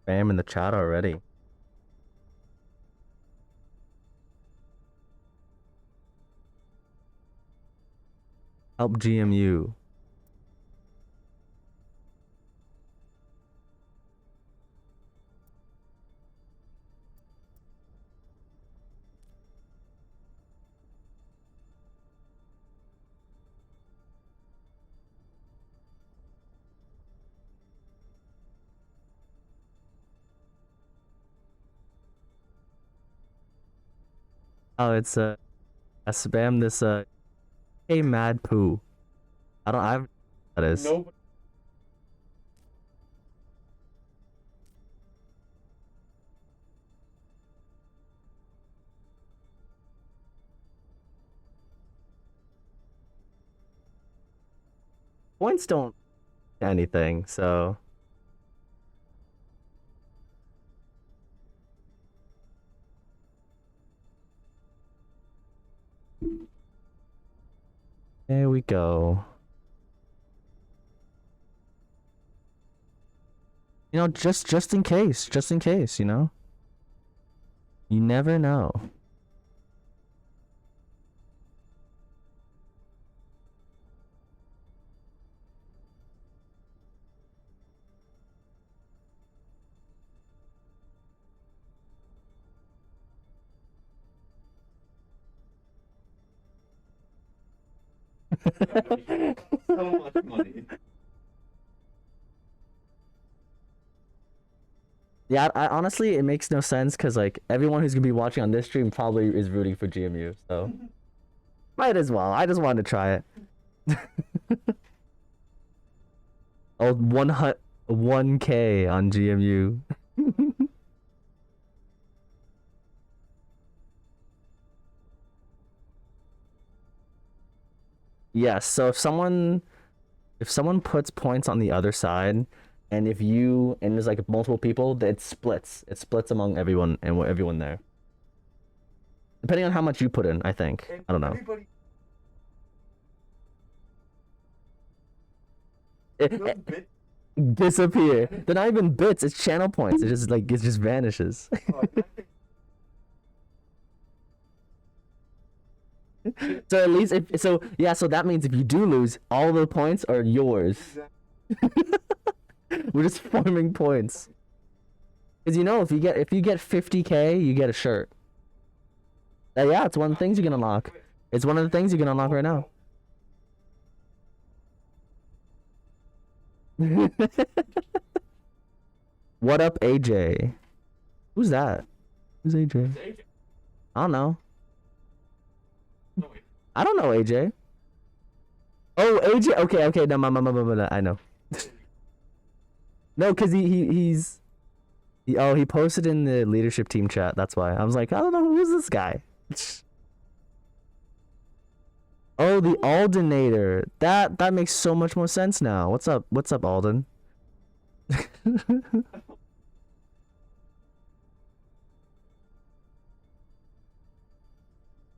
Spam in the chat already. Help GMU. Oh, it's I spam this hey mad poo. I've that is. No. Points don't anything, so there we go. You know, just in case, you know? You never know. So much money. Yeah, I honestly, it makes no sense because like everyone who's gonna be watching on this stream probably is rooting for GMU, so might as well. I just wanted to try it. Oh, 1K on GMU. Yes, so if someone puts points on the other side, and there's like multiple people, it splits. It splits among everyone and everyone there. Depending on how much you put in, I think. I don't know. Everybody. Disappear. They're not even bits, it's channel points. It just vanishes. So at least so that means if you do lose, all the points are yours. We're just farming points. Cause you know if you get 50K, you get a shirt. Yeah, it's one of the things you can unlock. It's one of the things you can unlock right now. What up, AJ? Who's that? Who's AJ? I don't know. I don't know AJ. Oh, AJ. Okay. No, I know. No, cause he posted in the leadership team chat. That's why I was like, I don't know who's this guy. Oh, the Aldenator. That makes so much more sense now. What's up, Alden?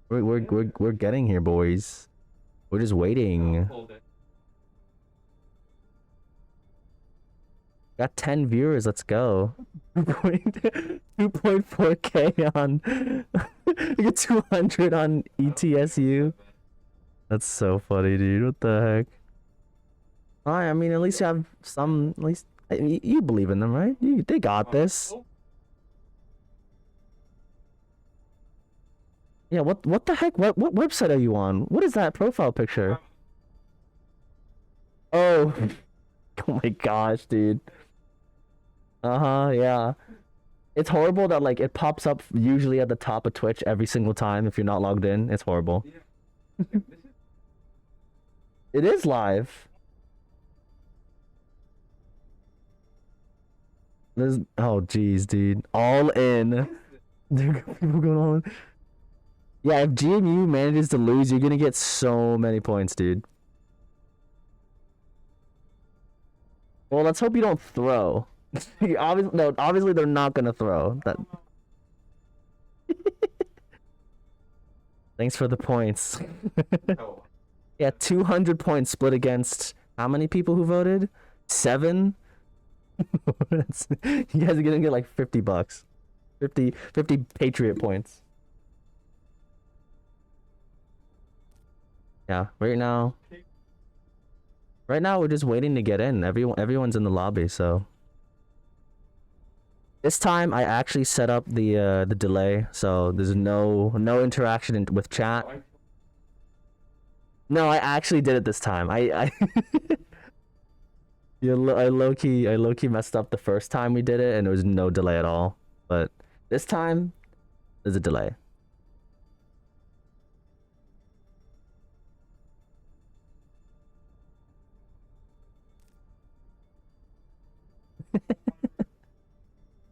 We're getting here, boys. We're just waiting. Got 10 viewers. Let's go. 2.4K on. We got 200 on ETSU. That's so funny, dude. What the heck? I mean, at least you have some. At least you believe in them, right? They got this. Yeah. What the heck? What website are you on? What is that profile picture? Oh. Oh my gosh, dude. Yeah. It's horrible that like it pops up usually at the top of Twitch every single time if you're not logged in. It's horrible. It is live. Oh geez, dude. All in. There are people going on. Yeah, if GMU manages to lose, you're gonna get so many points, dude. Well, let's hope you don't throw. Obviously they're not gonna throw. That. Thanks for the points. Yeah, 200 points split against how many people who voted? 7? You guys are gonna get like $50. 50 Patriot points. Yeah, right now we're just waiting to get in. Everyone's in the lobby, so this time I actually set up the delay, so there's no interaction with chat. No, I actually did it this time. I yeah, I low key messed up the first time we did it, and there was no delay at all. But this time, there's a delay.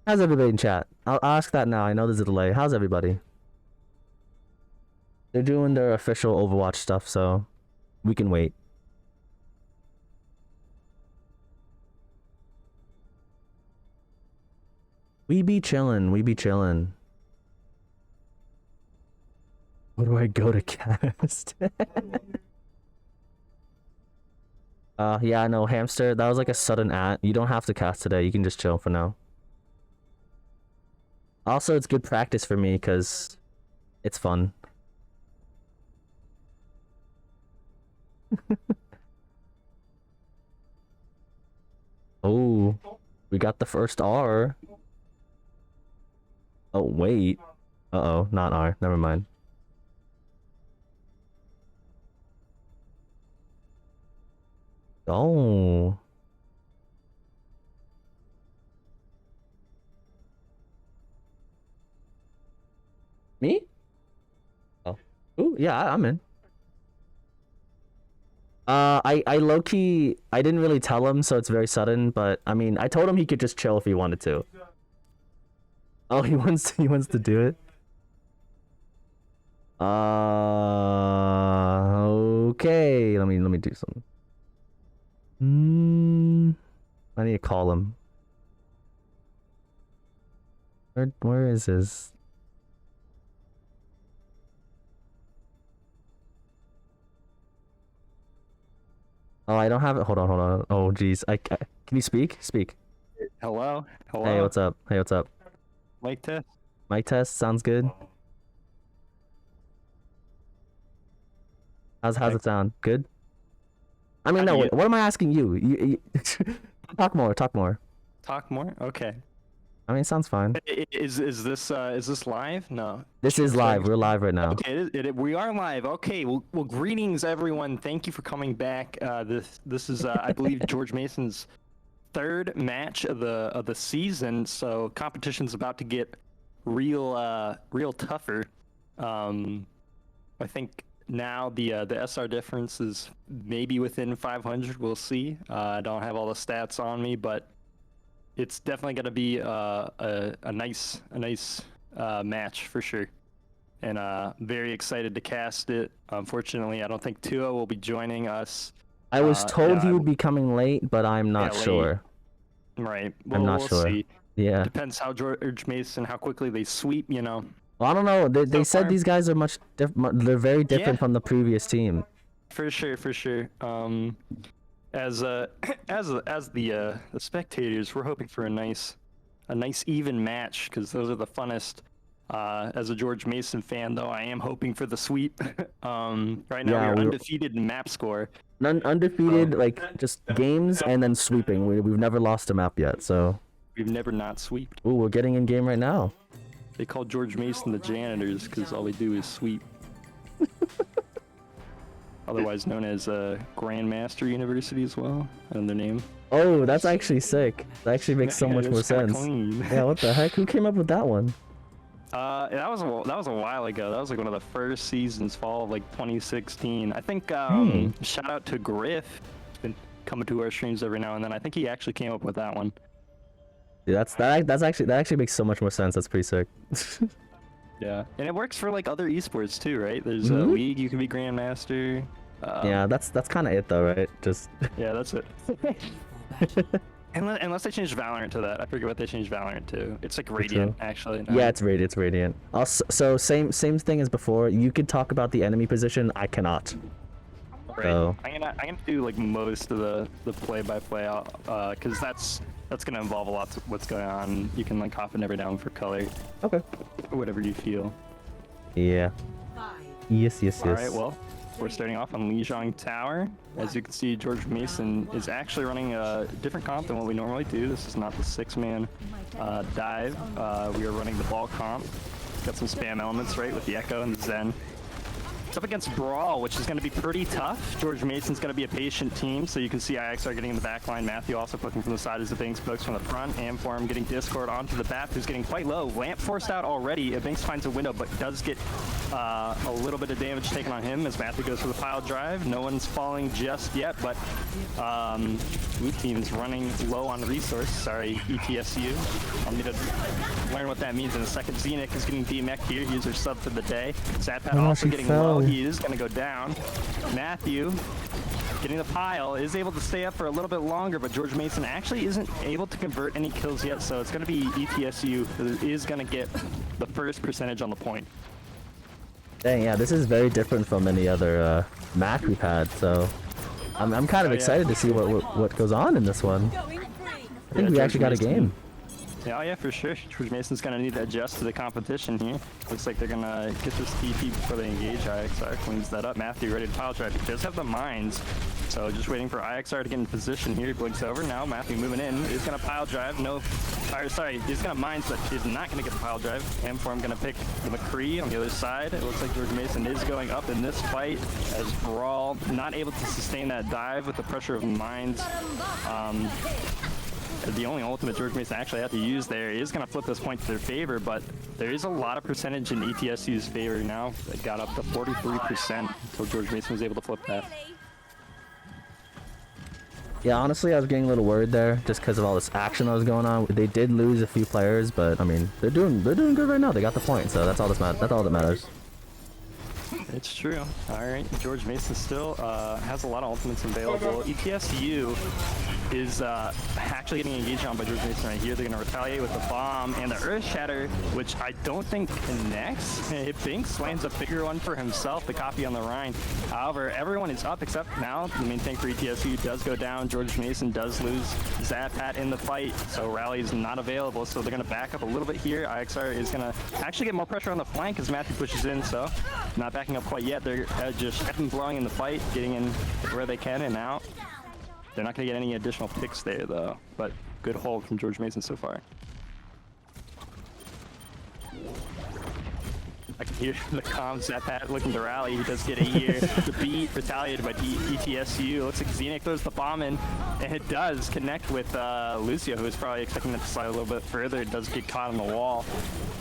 How's everybody in chat? I'll ask that now. I know there's a delay. How's everybody? They're doing their official Overwatch stuff, so we can wait. We be chillin', we be chillin'. Where do I go to cast? Yeah, no, hamster, that was like a sudden You don't have to cast today, you can just chill for now. Also, it's good practice for me, because it's fun. Oh, we got the first R. Oh, wait. Uh-oh, not R. Never mind. Oh. Me? Oh. Ooh, yeah, I'm in. I low-key, I didn't really tell him, so it's very sudden, but, I mean, I told him he could just chill if he wanted to. Oh, he wants to do it? Okay, let me do something. I need to call him. Where is his? Oh, I don't have it. Hold on. Oh, jeez. Can you speak? Speak. Hello. Hey, what's up? Mic test. Mic test. Sounds good. How's it sound? Good. I mean, no. What am I asking you? You talk more. Talk more. Okay. I mean, it sounds fine. Is this live? No. This is live. We're live right now. Okay, we are live. Okay. Well, greetings everyone. Thank you for coming back. This is I believe George Mason's third match of the season. So competition's about to get real tougher. I think now the SR difference is maybe within 500. We'll see. I don't have all the stats on me, but it's definitely going to be a nice match for sure, and very excited to cast it. Unfortunately, I don't think Tua will be joining us. I was told he would be coming late, but I'm not sure. Right. Well, I'm not sure. See. Yeah. Depends how George Mason, how quickly they sweep. You know. Well, I don't know. They said these guys are they're very different from the previous team. For sure. As the spectators, we're hoping for a nice even match, because those are the funnest. As a George Mason fan, though, I am hoping for the sweep. Right now we're undefeated in map score. Undefeated, like just games and then sweeping. We've never lost a map yet, so we've never not sweeped. Ooh, we're getting in game right now. They call George Mason the janitors because all they do is sweep. Otherwise known as Grandmaster University as well, another name. Oh, that's actually sick. That actually makes so much more sense. Clean. Yeah, what the heck? Who came up with that one? That was a while ago. That was like one of the first seasons, fall of like 2016. I think. Shout out to Griff. He's been coming to our streams every now and then. I think he actually came up with that one. Yeah, that actually makes so much more sense. That's pretty sick. Yeah, and it works for like other esports too, right? There's a league you can be Grandmaster. Yeah, that's kind of it though, right? Just yeah, that's it. Unless they changed Valorant to that. I forget what they changed Valorant to. It's like Radiant, actually. No. Yeah, it's Radiant. Also, so same thing as before. You could talk about the enemy position. I cannot. Right. So I'm gonna do like most of the play-by-play out, cause that's gonna involve a lot of what's going on. You can like hop in every down for color, okay. or whatever you feel. Yeah. Yes, yes, yes. All right, well, we're starting off on Lijiang Tower. As you can see, George Mason is actually running a different comp than what we normally do. This is not the 6-man dive. We are running the ball comp. It's got some spam elements, right, with the Echo and the Zen. It's up against Brawl, which is going to be pretty tough. George Mason's going to be a patient team, so you can see IXR getting in the back line. Matthew also clicking from the side as the Binks pokes from the front. Amform getting Discord onto the BAP, who's getting quite low. Lamp forced out already. Binks finds a window, but does get a little bit of damage taken on him as Matthew goes for the pile drive. No one's falling just yet, but blue team's running low on resource. Sorry, ETSU. I'll need to learn what that means in a second. Xenic is getting DMEC here. He's our sub for the day. Zapad also getting low. He is going to go down. Matthew getting the pile, is able to stay up for a little bit longer, but George Mason actually isn't able to convert any kills yet, so it's going to be ETSU who is going to get the first percentage on the point. Dang, yeah, this is very different from any other match we've had, so I'm kind of excited to see what goes on in this one. I think we actually got a game. Yeah, yeah, for sure. George Mason's gonna need to adjust to the competition here. Looks like they're gonna get this TP before they engage. IXR cleans that up. Matthew ready to pile drive. He does have the mines, so just waiting for IXR to get in position here. He blinks over now. Matthew moving in. He's gonna pile drive. No, sorry, he's gonna mines, but he's not gonna get the pile drive. Amform gonna pick the McCree on the other side. It looks like George Mason is going up in this fight as Brawl not able to sustain that dive with the pressure of mines. The only ultimate George Mason actually had to use there is going to flip this point to their favor, but there is a lot of percentage in ETSU's favor now. It got up to 43% until George Mason was able to flip that. Yeah, honestly, I was getting a little worried there just because of all this action that was going on. They did lose a few players, but I mean, they're doing good right now. They got the point, so that's all that matters. It's true. All right, George Mason still has a lot of ultimates available. ETSU is actually getting engaged on by George Mason right here. They're going to retaliate with the bomb and the Earth Shatter, which I don't think connects. Binks lands a bigger one for himself, the copy on the Rhine. However, everyone is up except now. The main thing for ETSU does go down. George Mason does lose Zappat in the fight, so Rally is not available. So they're going to back up a little bit here. IXR is going to actually get more pressure on the flank as Matthew pushes in, so not backing up quite yet. They're just blowing in the fight, getting in where they can and out. They're not going to get any additional picks there, though, but good hold from George Mason so far. I can hear the comms Zappat looking to rally. He does get a year. The beat retaliated by ETSU. Looks like Xenic throws the bomb in, and it does connect with Lucio, who was probably expecting it to slide a little bit further. It does get caught on the wall.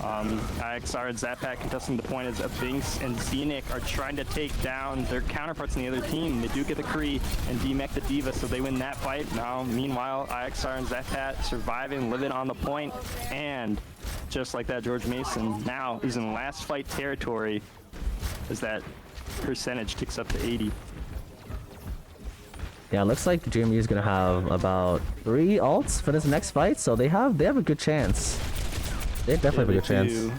IXR and Zappat contesting the point as Binks and Xenic are trying to take down their counterparts in the other team. They do get the Kree and DMEC the Diva, so they win that fight. Now, meanwhile, IXR and Zappat surviving, living on the point, and just like that, George Mason now is in last fight territory as that percentage ticks up to 80. Yeah, it looks like GMU is gonna have about 3 ults for this next fight, so they have a good chance. They definitely have a good chance.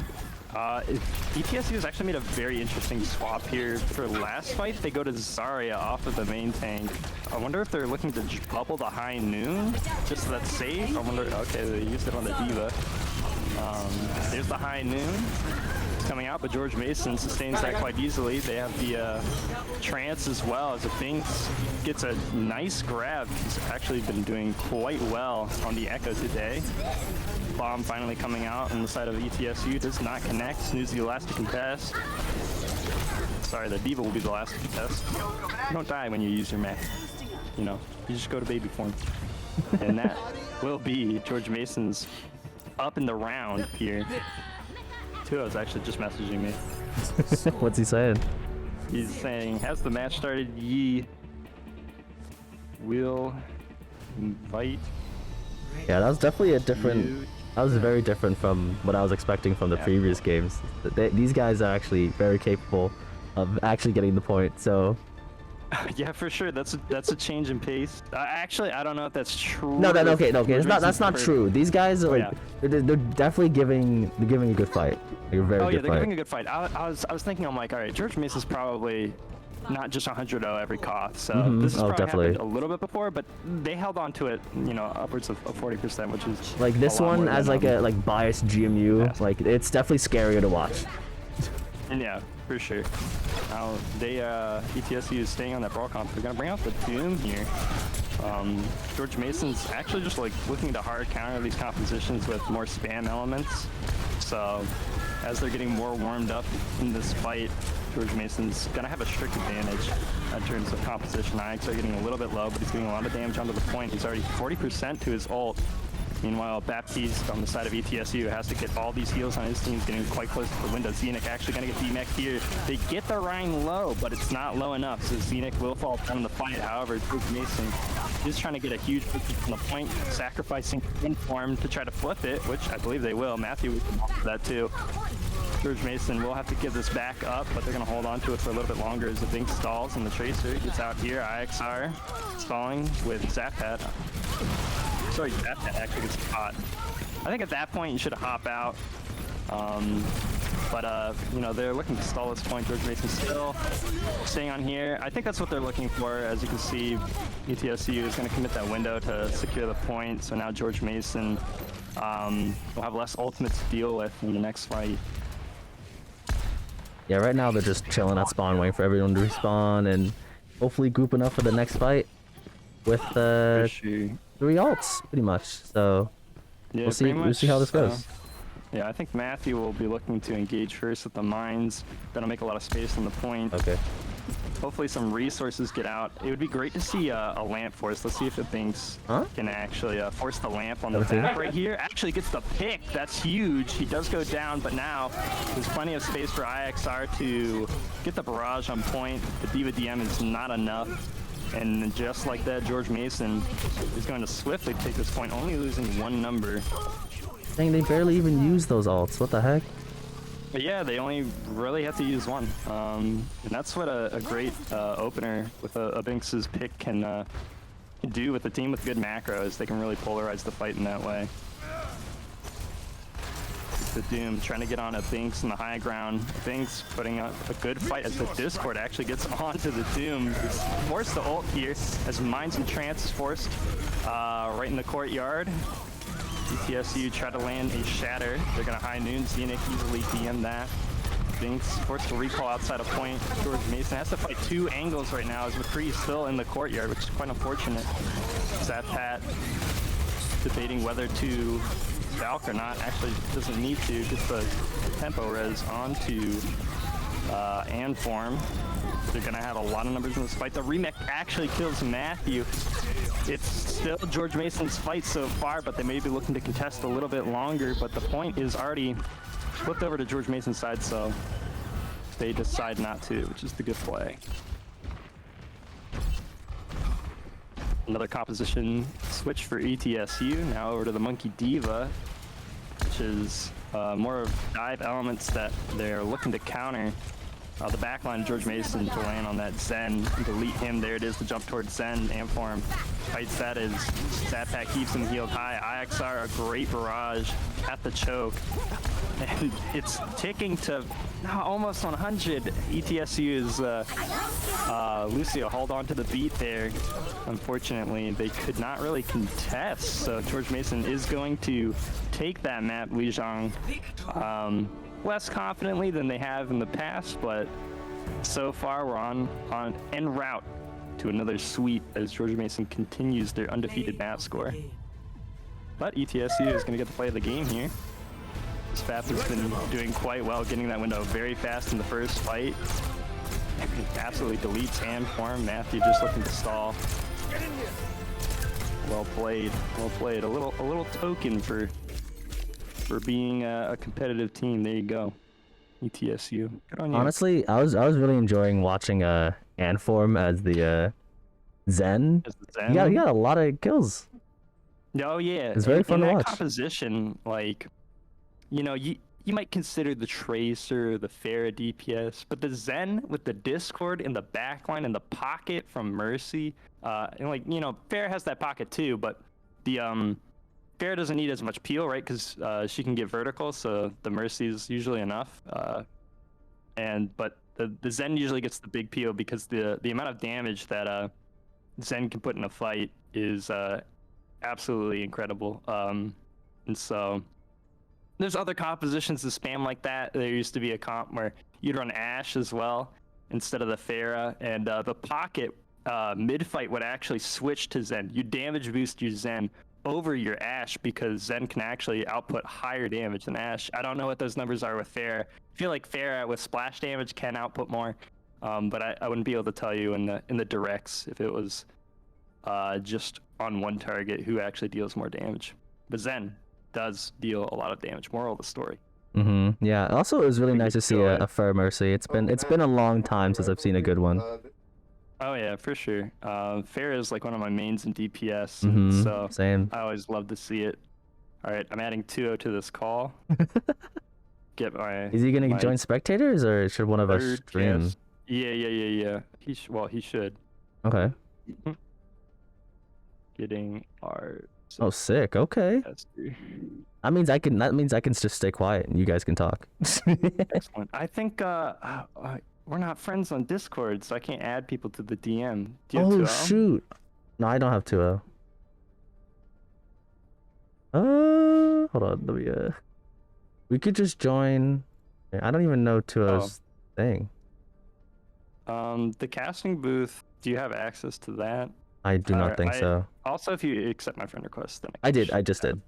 ETSU has actually made a very interesting swap here. For last fight, they go to Zarya off of the main tank. I wonder if they're looking to bubble the high noon, just so that's safe. I wonder, okay, they used it on the Diva. There's the high noon. It's coming out, but George Mason sustains that quite easily. They have the trance as well, as Binks gets a nice grab. He's actually been doing quite well on the Echo today. Bomb finally coming out on the side of ETSU. Does not connect. Snooze the last to contest. Sorry, the Diva will be the last to contest. You don't die when you use your mech. You know, you just go to baby form. And that will be George Mason's up in the round here. Tuo's actually just messaging me. What's he saying? He's saying, has the match started? Ye will invite. Yeah, that was definitely a different. That was very different from what I was expecting from the previous games. These guys are actually very capable of actually getting the point. So. Yeah, for sure. That's a change in pace. Actually, I don't know if that's true. No, okay. That's not true. These guys are they're definitely giving a good fight. Like a very good they're fight. giving a good fight. I was thinking, I'm like, all right, George Mason's probably not just 100-0 every cost. So Mhm. this has Oh, probably definitely. happened a little bit before, but they held on to it, you know, upwards of 40%, which is Like this a lot one more as than, like a like biased GMU, yes. like it's definitely scarier to watch. Yeah, for sure. Now they ETSU is staying on that brawl comp. They're gonna bring out the Doom here. George Mason's actually just like looking to hard counter these compositions with more spam elements. So as they're getting more warmed up in this fight, George Mason's gonna have a strict advantage in terms of composition. IX are getting a little bit low, but he's doing a lot of damage onto the point. He's already 40% to his ult. Meanwhile, Baptiste on the side of ETSU has to get all these heals on his team, getting quite close to the window. Xenic actually going to get DMAC here. They get the Rhine low, but it's not low enough, so Xenic will fall from the fight. However, George Mason is trying to get a huge victory from the point, sacrificing Inform to try to flip it, which I believe they will. Matthew will come off that too. George Mason will have to give this back up, but they're going to hold on to it for a little bit longer as the Bink stalls and the Tracer gets out here. IXR stalling with Zaphat. Sorry, that actually gets caught. I think at that point you should hop out. You know, they're looking to stall this point. George Mason still staying on here. I think that's what they're looking for. As you can see, ETSU is going to commit that window to secure the point. So now George Mason will have less ultimates to deal with in the next fight. Yeah, right now they're just chilling at spawn, waiting for everyone to respawn and hopefully grouping up for the next fight with For sure. 3 ults, pretty much. So Yeah, we'll see how this goes. Yeah, I think Matthew will be looking to engage first with the mines. That'll make a lot of space on the point. Okay. Hopefully some resources get out. It would be great to see a lamp force. Let's see if it thinks can actually force the lamp on the back right here. Actually gets the pick. That's huge. He does go down, but now there's plenty of space for IXR to get the barrage on point. The Diva DM is not enough. And just like that, George Mason is going to swiftly take this point, only losing 1 number. Dang, they barely even use those ults. What the heck? But yeah, they only really have to use 1. And that's what a great opener with a Binks' pick can do with a team with good macros. They can really polarize the fight in that way. The Doom trying to get on a Binks in the high ground. Binks putting up a good fight as the Discord actually gets onto the Doom. He's forced the ult here as Minds and Trance is forced right in the courtyard. ETSU try to land a Shatter. They're gonna high noon. Xenic easily DM that. Binks forced to recall outside a point. George Mason has to fight 2 angles right now as McCree is still in the courtyard, which is quite unfortunate. Zaphat debating whether to Valk or not. Actually doesn't need to. Gets the tempo res onto Anform. They're gonna have a lot of numbers in this fight. The remake actually kills Matthew. It's still George Mason's fight so far, but they may be looking to contest a little bit longer, but the point is already flipped over to George Mason's side, so they decide not to, which is the good play. Another composition switch for ETSU, now over to the Monkey Diva, which is more of dive elements that they're looking to counter. The backline, George Mason to land on that Zen, delete him. There it is, the jump towards Zen. Amform fights that as Zappack keeps him healed high. IXR, a great barrage at the choke. And it's ticking to almost 100. ETSU's Lucio hold on to the beat there. Unfortunately, they could not really contest. So George Mason is going to take that map, Lijiang. Less confidently than they have in the past, but so far we're on en route to another sweep as George Mason continues their undefeated map score. But ETSU is going to get the play of the game here. Spap has been doing quite well, getting that window very fast in the first fight. Absolutely deletes Anform. Matthew just looking to stall. Well played, well played. A little token for being a competitive team. There you go, ETSU. Good on you. Honestly, I was really enjoying watching Anform as the Zen. As the Zen? Yeah, he got a lot of kills. Oh yeah, It's very fun to that watch. composition, like, you know, you might consider the Tracer, the Pharah DPS, but the Zen with the Discord in the backline and the pocket from Mercy, and like, you know, Pharah has that pocket too, but the Pharah doesn't need as much peel, right? Because she can get vertical, so the Mercy is usually enough. But the Zen usually gets the big PO because the amount of damage that Zen can put in a fight is absolutely incredible. And so there's other compositions to spam like that. There used to be a comp where you'd run Ashe as well instead of the Pharah, and the Pocket mid fight would actually switch to Zen. You damage boost your Zen over your Ashe because Zen can actually output higher damage than Ashe. I don't know what those numbers are with Pharah. I feel like Pharah with splash damage can output more, but I wouldn't be able to tell you in the directs if it was just on one target who actually deals more damage. But Zen does deal a lot of damage. Moral of the story. Yeah. Also, it was really nice to see a Fair Mercy. It's been a long time since I've seen a good one. Oh yeah, for sure. Pharah is like one of my mains in DPS, so Same. I always love to see it. All right, I'm adding 2-0 to this call. Get my. Is he gonna join spectators or should one of us stream? Cast. Yeah. He should. Okay. Getting our. Oh, sick. Okay. That means I can just stay quiet and you guys can talk. Excellent. I think we're not friends on Discord, so I can't add people to the DM. Do you have 2L? Shoot. No, I don't have 2L. Hold on. Let me we could just join. I don't even know 2L's thing. The casting booth. Do you have access to that? I do not think so. Also, if you accept my friend request, then I did. I just did.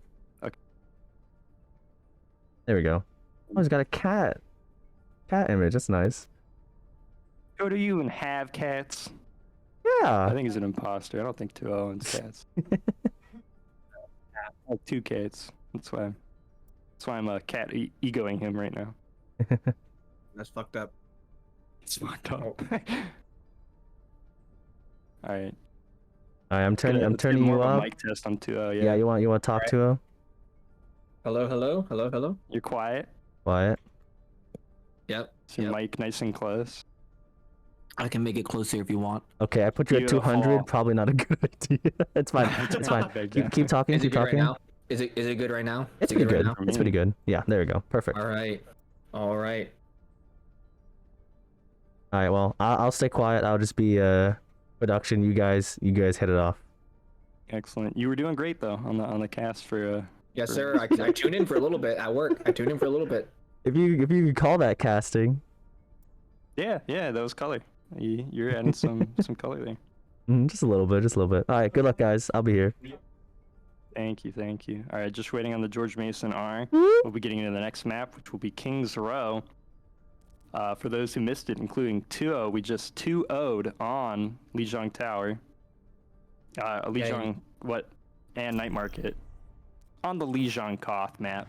Okay. There we go. Oh, he's got a cat. Cat image. That's nice. Go to you and have cats. Yeah. I think he's an imposter. I don't think 2L owns cats. I have 2 cats. That's why I'm cat egoing him right now. That's fucked up. It's fucked up. All right. I'm turning you up. Mic test on 2L. Yeah. You want to talk to him? Hello. You're quiet. Quiet. Yep. Is your mic nice and close? I can make it closer if you want. Okay, I put you at 200. Probably not a good idea. It's fine. It's fine. Keep talking. Keep talking. Right now? Is it good right now? It's pretty good. Right It's pretty good. Yeah, there we go. Perfect. All right. All right. Well, I'll stay quiet. I'll just be production. You guys hit it off. Excellent. You were doing great though on the cast for. Yes, sir. I tuned in for a little bit at work. I tuned in for a little bit. If you could call that casting. Yeah, that was color. You're adding some color there. Just a little bit. All right, good luck, guys. I'll be here. Thank you. All right, just waiting on the George Mason R. We'll be getting into the next map, which will be Kings Row. For those who missed it, including 2-0, we just 2-0'd on Lijiang Tower. Lijiang, and Night Market. On the Lijiang Koth map.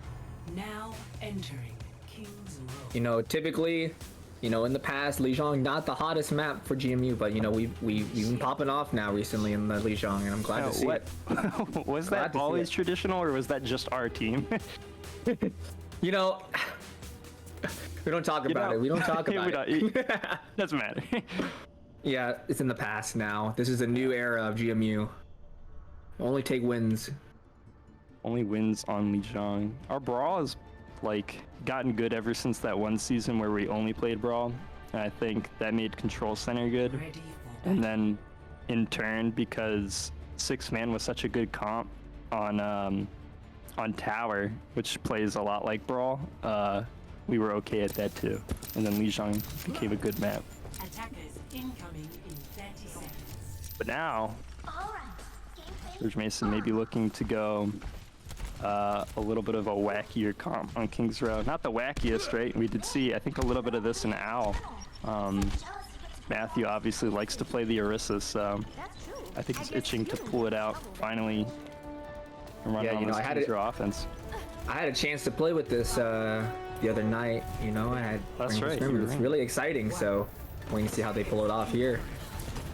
Now entering Kings Row. Typically, in the past, Lijiang not the hottest map for GMU, but we've been popping off now recently in the Lijiang, and I'm glad to see it. Was that always traditional, or was that just our team? We don't talk about it. We don't talk about it. Doesn't matter. Yeah, it's in the past now. This is a new era of GMU. Only take wins. Only wins on Lijiang. Our Brawl has gotten good ever since that one season where we only played Brawl. And I think that made Control Center good. And then in turn, because 6-man was such a good comp on Tower, which plays a lot like Brawl, we were okay at that too. And then Lijiang became a good map. Attackers incoming in 30 seconds. But now, George Mason may be looking to go a little bit of a wackier comp on Kings Row. Not the wackiest, right? We did see, I think, a little bit of this in Owl. Matthew obviously likes to play the Orisa, so I think he's itching to pull it out finally and run on this Kings Row offense. I had a chance to play with this the other night. I had. That's right. It's really exciting. So, waiting to see how they pull it off here.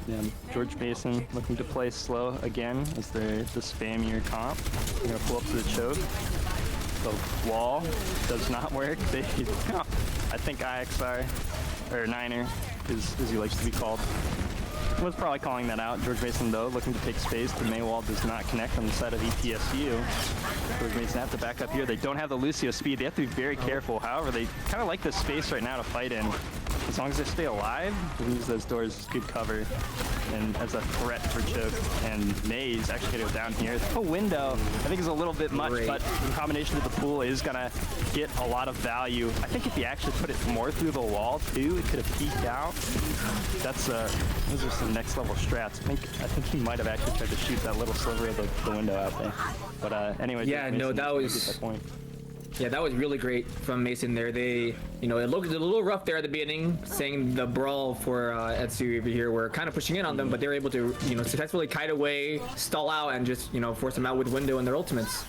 Yeah, George Mason looking to play slow again as the spammier comp. They're gonna pull up to the choke. The wall does not work. I think IXR, or Niner, as he likes to be called, was probably calling that out. George Mason, though, looking to take space. The Maywall does not connect on the side of ETSU. George Mason have to back up here. They don't have the Lucio speed. They have to be very careful. However, they kind of like this space right now to fight in. as long as they stay alive, we use those doors as good cover and as a threat for choke. And May's actually gonna go down here. The window, I think, is a little bit much, Great. but in combination with the pool is gonna get a lot of value. I think if you actually put it more through the wall too, it could have peeked out. That's those are some next level strats. I think he might have actually tried to shoot that little sliver of the window out there. But anyway, Yeah, no, that was- that point. Yeah, that was really great from Mason there. They, it looked a little rough there at the beginning, saying the brawl for ETSU over here were kind of pushing in on them, but they were able to, successfully kite away, stall out, and just, force them out with window and their ultimates.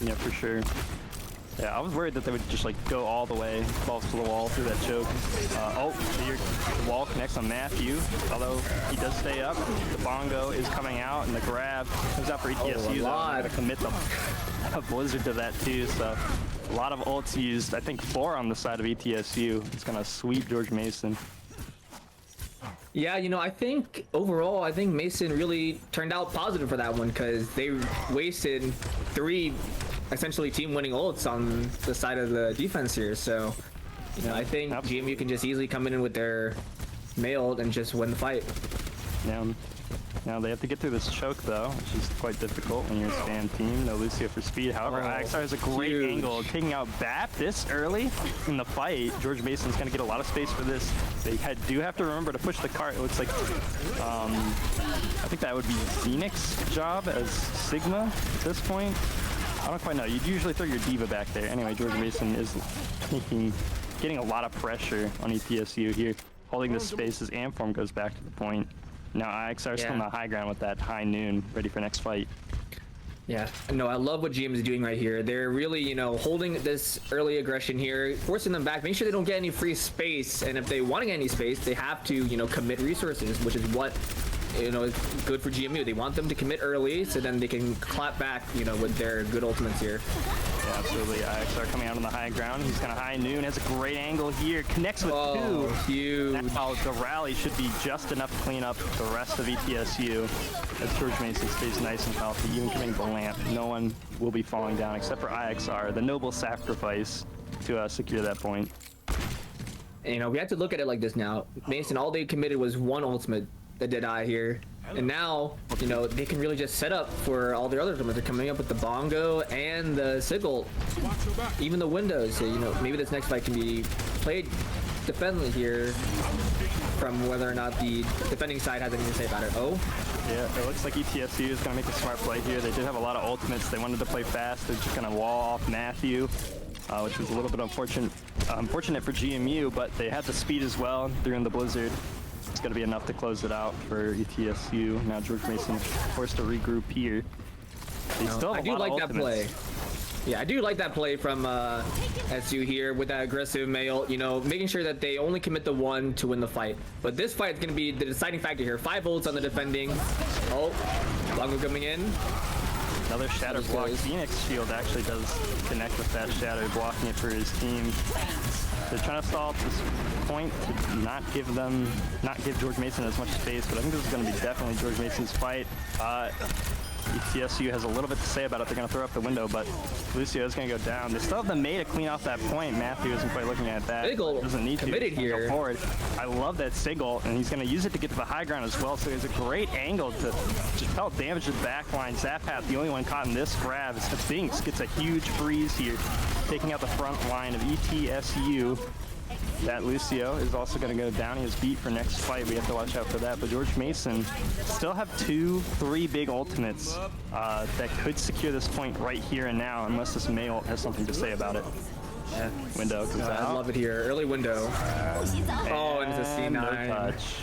Yeah, for sure. Yeah, I was worried that they would just like go all the way, falls to the wall through that choke. The wall connects on Matthew, although he does stay up. The bongo is coming out, and the grab comes out for ETSU. lot. To commit the blizzard to that too. So a lot of ults used. I think 4 on the side of ETSU. It's gonna sweep George Mason. Yeah, I think overall, Mason really turned out positive for that one because they wasted 3 essentially team-winning ults on the side of the defense here. So, I think GMU can just easily come in with their May ult and just win the fight. Yeah. Now they have to get through this choke though, which is quite difficult when you're a spam team. No Lucio for speed. However, IXR has a great huge angle, taking out BAP this early in the fight. George Mason's gonna get a lot of space for this. They do have to remember to push the cart. It looks like, I think that would be Xenix's job as Sigma at this point. I don't quite know. You'd usually throw your diva back there. Anyway, George Mason is getting a lot of pressure on ETSU here, holding this space as Amform goes back to the point. Now IXR still on the high ground with that high noon, ready for next fight. Yeah, no, I love what GM is doing right here. They're really, holding this early aggression here, forcing them back, making sure they don't get any free space. And if they want to get any space, they have to, commit resources, which is what, is good for GMU. They want them to commit early so then they can clap back, with their good ultimates here. Yeah, absolutely. IXR coming out on the high ground. He's gonna high noon, has a great angle here, connects with 2. Huge. Now the rally should be just enough to clean up the rest of ETSU as George Mason stays nice and healthy, even coming to lamp. No one will be falling down except for IXR, the noble sacrifice to secure that point. We have to look at it like this now. Mason, all they committed was 1 ultimate that did I here. And now, they can really just set up for all their other ultimates. They're coming up with the bongo and the sigil, even the windows. So, maybe this next fight can be played defensively here from whether or not the defending side has anything to say about it. Oh. Yeah, it looks like ETSU is going to make a smart play here. They did have a lot of ultimates. They wanted to play fast. They're just going to wall off Matthew, which was a little bit unfortunate for GMU, but they had the speed as well during the blizzard. It's going to be enough to close it out for ETSU. Now George Mason forced to regroup here. They still have I do like that play. Yeah, I do like that play from ETSU here with that aggressive male, making sure that they only commit the 1 to win the fight. But this fight is going to be the deciding factor here. 5 ults on the defending. Oh, Longo coming in. Another shatter block. Phoenix shield actually does connect with that shadow, blocking it for his team. They're trying to stall at this point to not give George Mason as much space, but I think this is going to be definitely George Mason's fight. ETSU has a little bit to say about it. They're going to throw up the window, but Lucio is going to go down. They still have the May to clean off that point. Matthew isn't quite looking at that. Sigil doesn't need committed to here. go forward. I love that Sigil, and he's going to use it to get to the high ground as well. So he has a great angle to just help damage the back line. Zaphat, the only one caught in this grab. Sphinx gets a huge freeze here, taking out the front line of ETSU. That Lucio is also going to go down. He is beat for next fight. We have to watch out for that. But George Mason still have 2-3 big ultimates that could secure this point right here and now, unless this male has something to say about it. Yeah. Window comes out. I love it here. Early window. Oh, and it's a C9. No touch.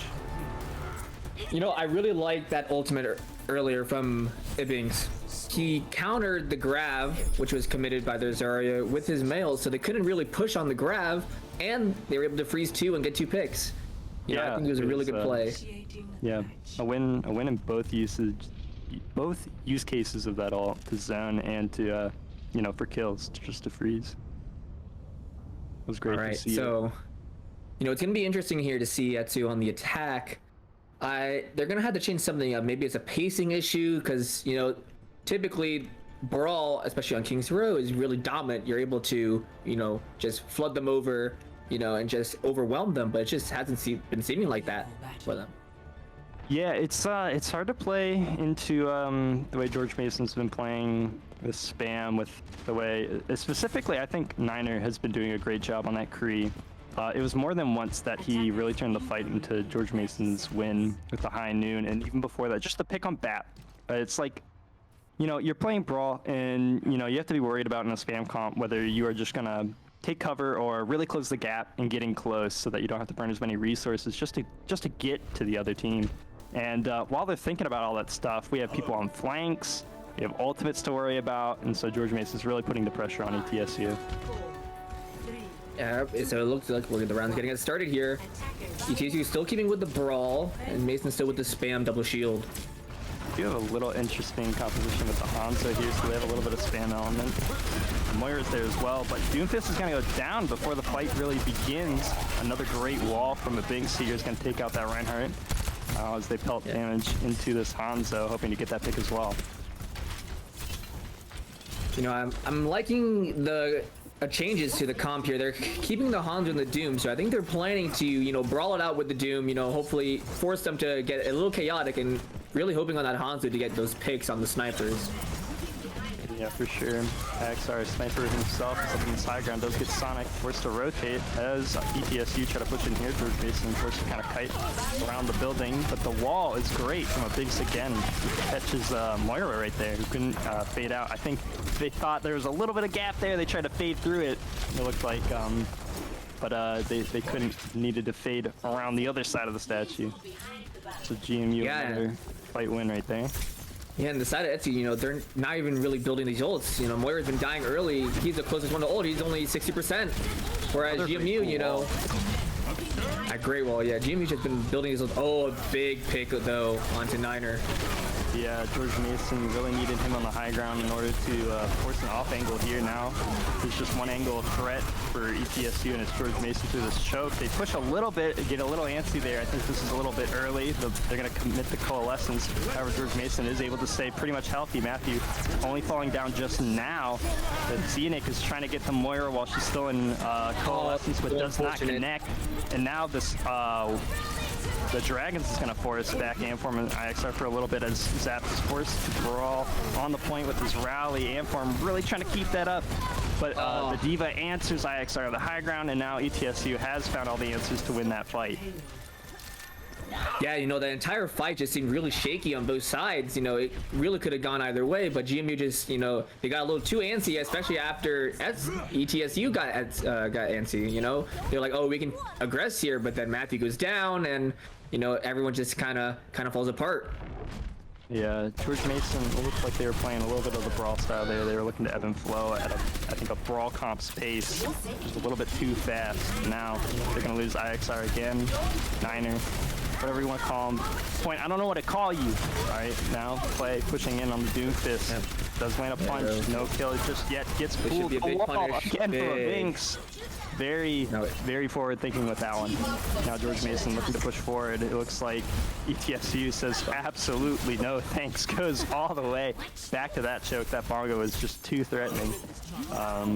I really like that ultimate earlier from Ibings. He countered the grab, which was committed by the Zarya, with his males, so they couldn't really push on the grab, and they were able to freeze 2 and get 2 picks. I think it was a really good play. Yeah, a win in both use cases of that ult, to zone and to for kills, just to freeze. It was great to see. So, it's gonna be interesting here to see ETSU on the attack. They're gonna have to change something up. Maybe it's a pacing issue, because typically Brawl, especially on King's Row, is really dominant. You're able to, just flood them over you know, and just overwhelm them. But it just hasn't been seeming like that for them. Yeah, it's hard to play into the way George Mason's been playing with spam, with the way specifically I think Niner has been doing a great job on that Kree. It was more than once that he really turned the fight into George Mason's win with the high noon, and even before that, just the pick on Bat. It's like, you know, you're playing Brawl, and you know you have to be worried about in a spam comp whether you are just gonna take cover or really close the gap and getting close so that you don't have to burn as many resources just to get to the other team. And while they're thinking about all that stuff, we have people on flanks, we have ultimates to worry about, and so George Mason's really putting the pressure on ETSU. Yeah, so it looks like the round's getting it started here. ETSU still keeping with the Brawl, and Mason still with the spam double shield. We have a little interesting composition with the Hanzo here, so they have a little bit of spam element. Moira's there as well, but Doomfist is going to go down before the fight really begins. Another great wall from a Binks here is going to take out that Reinhardt as they pelt damage into this Hanzo, hoping to get that pick as well. You know, I'm liking the changes to the comp here. They're keeping the Hanzo and the Doom, so I think they're planning to, you know, brawl it out with the Doom, you know, hopefully force them to get a little chaotic, and really hoping on that Hanzo to get those picks on the snipers. Yeah, for sure. XR sniper himself is up in this high ground, does get Sonic forced to rotate as ETSU try to push in here. George Mason forced to kind of kite around the building, but the wall is great from a Biggs again. Catches Moira right there, who couldn't fade out. I think they thought there was a little bit of gap there. They tried to fade through it. It looked like, but they couldn't. Needed to fade around the other side of the statue. So GMU another fight win right there. Yeah, and the side of ETSU, you know, they're not even really building these ults. You know, Moira's been dying early. He's the closest one to ult. He's only 60%. Whereas GMU, you know, at Great Wall, yeah, GMU's just been building these ults. Oh, a big pick, though, onto Niner. Yeah, George Mason really needed him on the high ground in order to force an off angle here now. There's just one angle of threat for ETSU, and it's George Mason through this choke. They push a little bit, get a little antsy there. I think this is a little bit early. They're going to commit the coalescence. However, George Mason is able to stay pretty much healthy. Matthew only falling down just now. But Zenith is trying to get to Moira while she's still in coalescence, but does not connect. And now this... the Dragons is going to force back Amform and IXR for a little bit as Zap is forced to brawl on the point with his rally. Amform really trying to keep that up, but the Diva answers IXR on the high ground, and now ETSU has found all the answers to win that fight. Yeah, you know, the entire fight just seemed really shaky on both sides. You know, it really could have gone either way, but GMU just, you know, they got a little too antsy, especially after ETSU got antsy, you know? They're like, oh, we can aggress here, but then Matthew goes down, and, you know, everyone just kind of falls apart. Yeah, George Mason, it looked like they were playing a little bit of the brawl style there. They were looking to ebb and flow at I think a brawl comp's pace, just a little bit too fast. Now they're going to lose IXR again, Niner, whatever you want to call him. Point, I don't know what to call you. All right, now play pushing in on the Doomfist. Yep. Does land a punch, no kill just yet. Gets pulled the wall again from a Binks. Very forward thinking with that one. Now George Mason looking to push forward. It looks like ETSU says absolutely no thanks. Goes all the way back to that choke. That Bongo is just too threatening.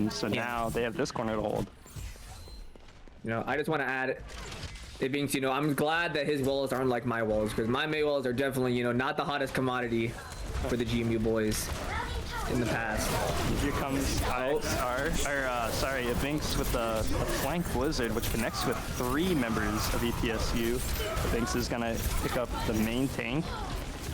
So now they have this corner to hold. You know, I just want to add, it being, you know, I'm glad that his walls aren't like my walls, because my May walls are definitely, you know, not the hottest commodity for the GMU boys in the past. Here comes a Binks with the flank blizzard, which connects with 3 members of ETSU. The Binks is gonna pick up the main tank,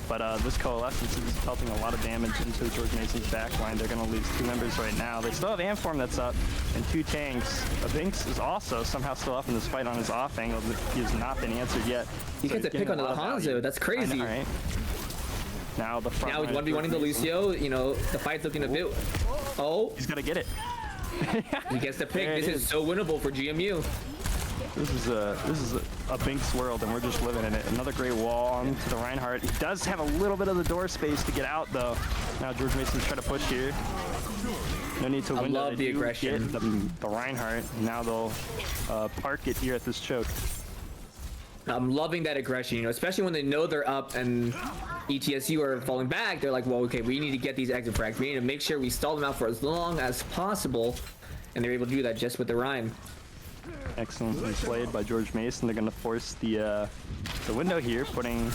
but this coalescence is pelting a lot of damage into George Mason's backline. They're gonna lose 2 members right now. They still have Amform that's up and 2 tanks. Binks is also somehow still up in this fight on his off angle. He has not been answered yet. He gets a pick on the Hanzo. That's crazy. All right. Now the front. Now he's 1v1ing the Lucio. You know, the fight's looking a bit. Oh, he's gonna get it. He gets the pick. This is so winnable for GMU. This is a Binks world, and we're just living in it. Another great wall onto the Reinhardt. He does have a little bit of the door space to get out, though. Now George Mason's trying to push here. No need to win. I love the aggression. The Reinhardt. Now they'll park it here at this choke. I'm loving that aggression, you know, especially when they know they're up and ETSU are falling back. They're like, well, okay, we need to get these exit frags. We need to make sure we stall them out for as long as possible. And they're able to do that just with the Rhine. Excellently played by George Mason. They're going to force the window here, putting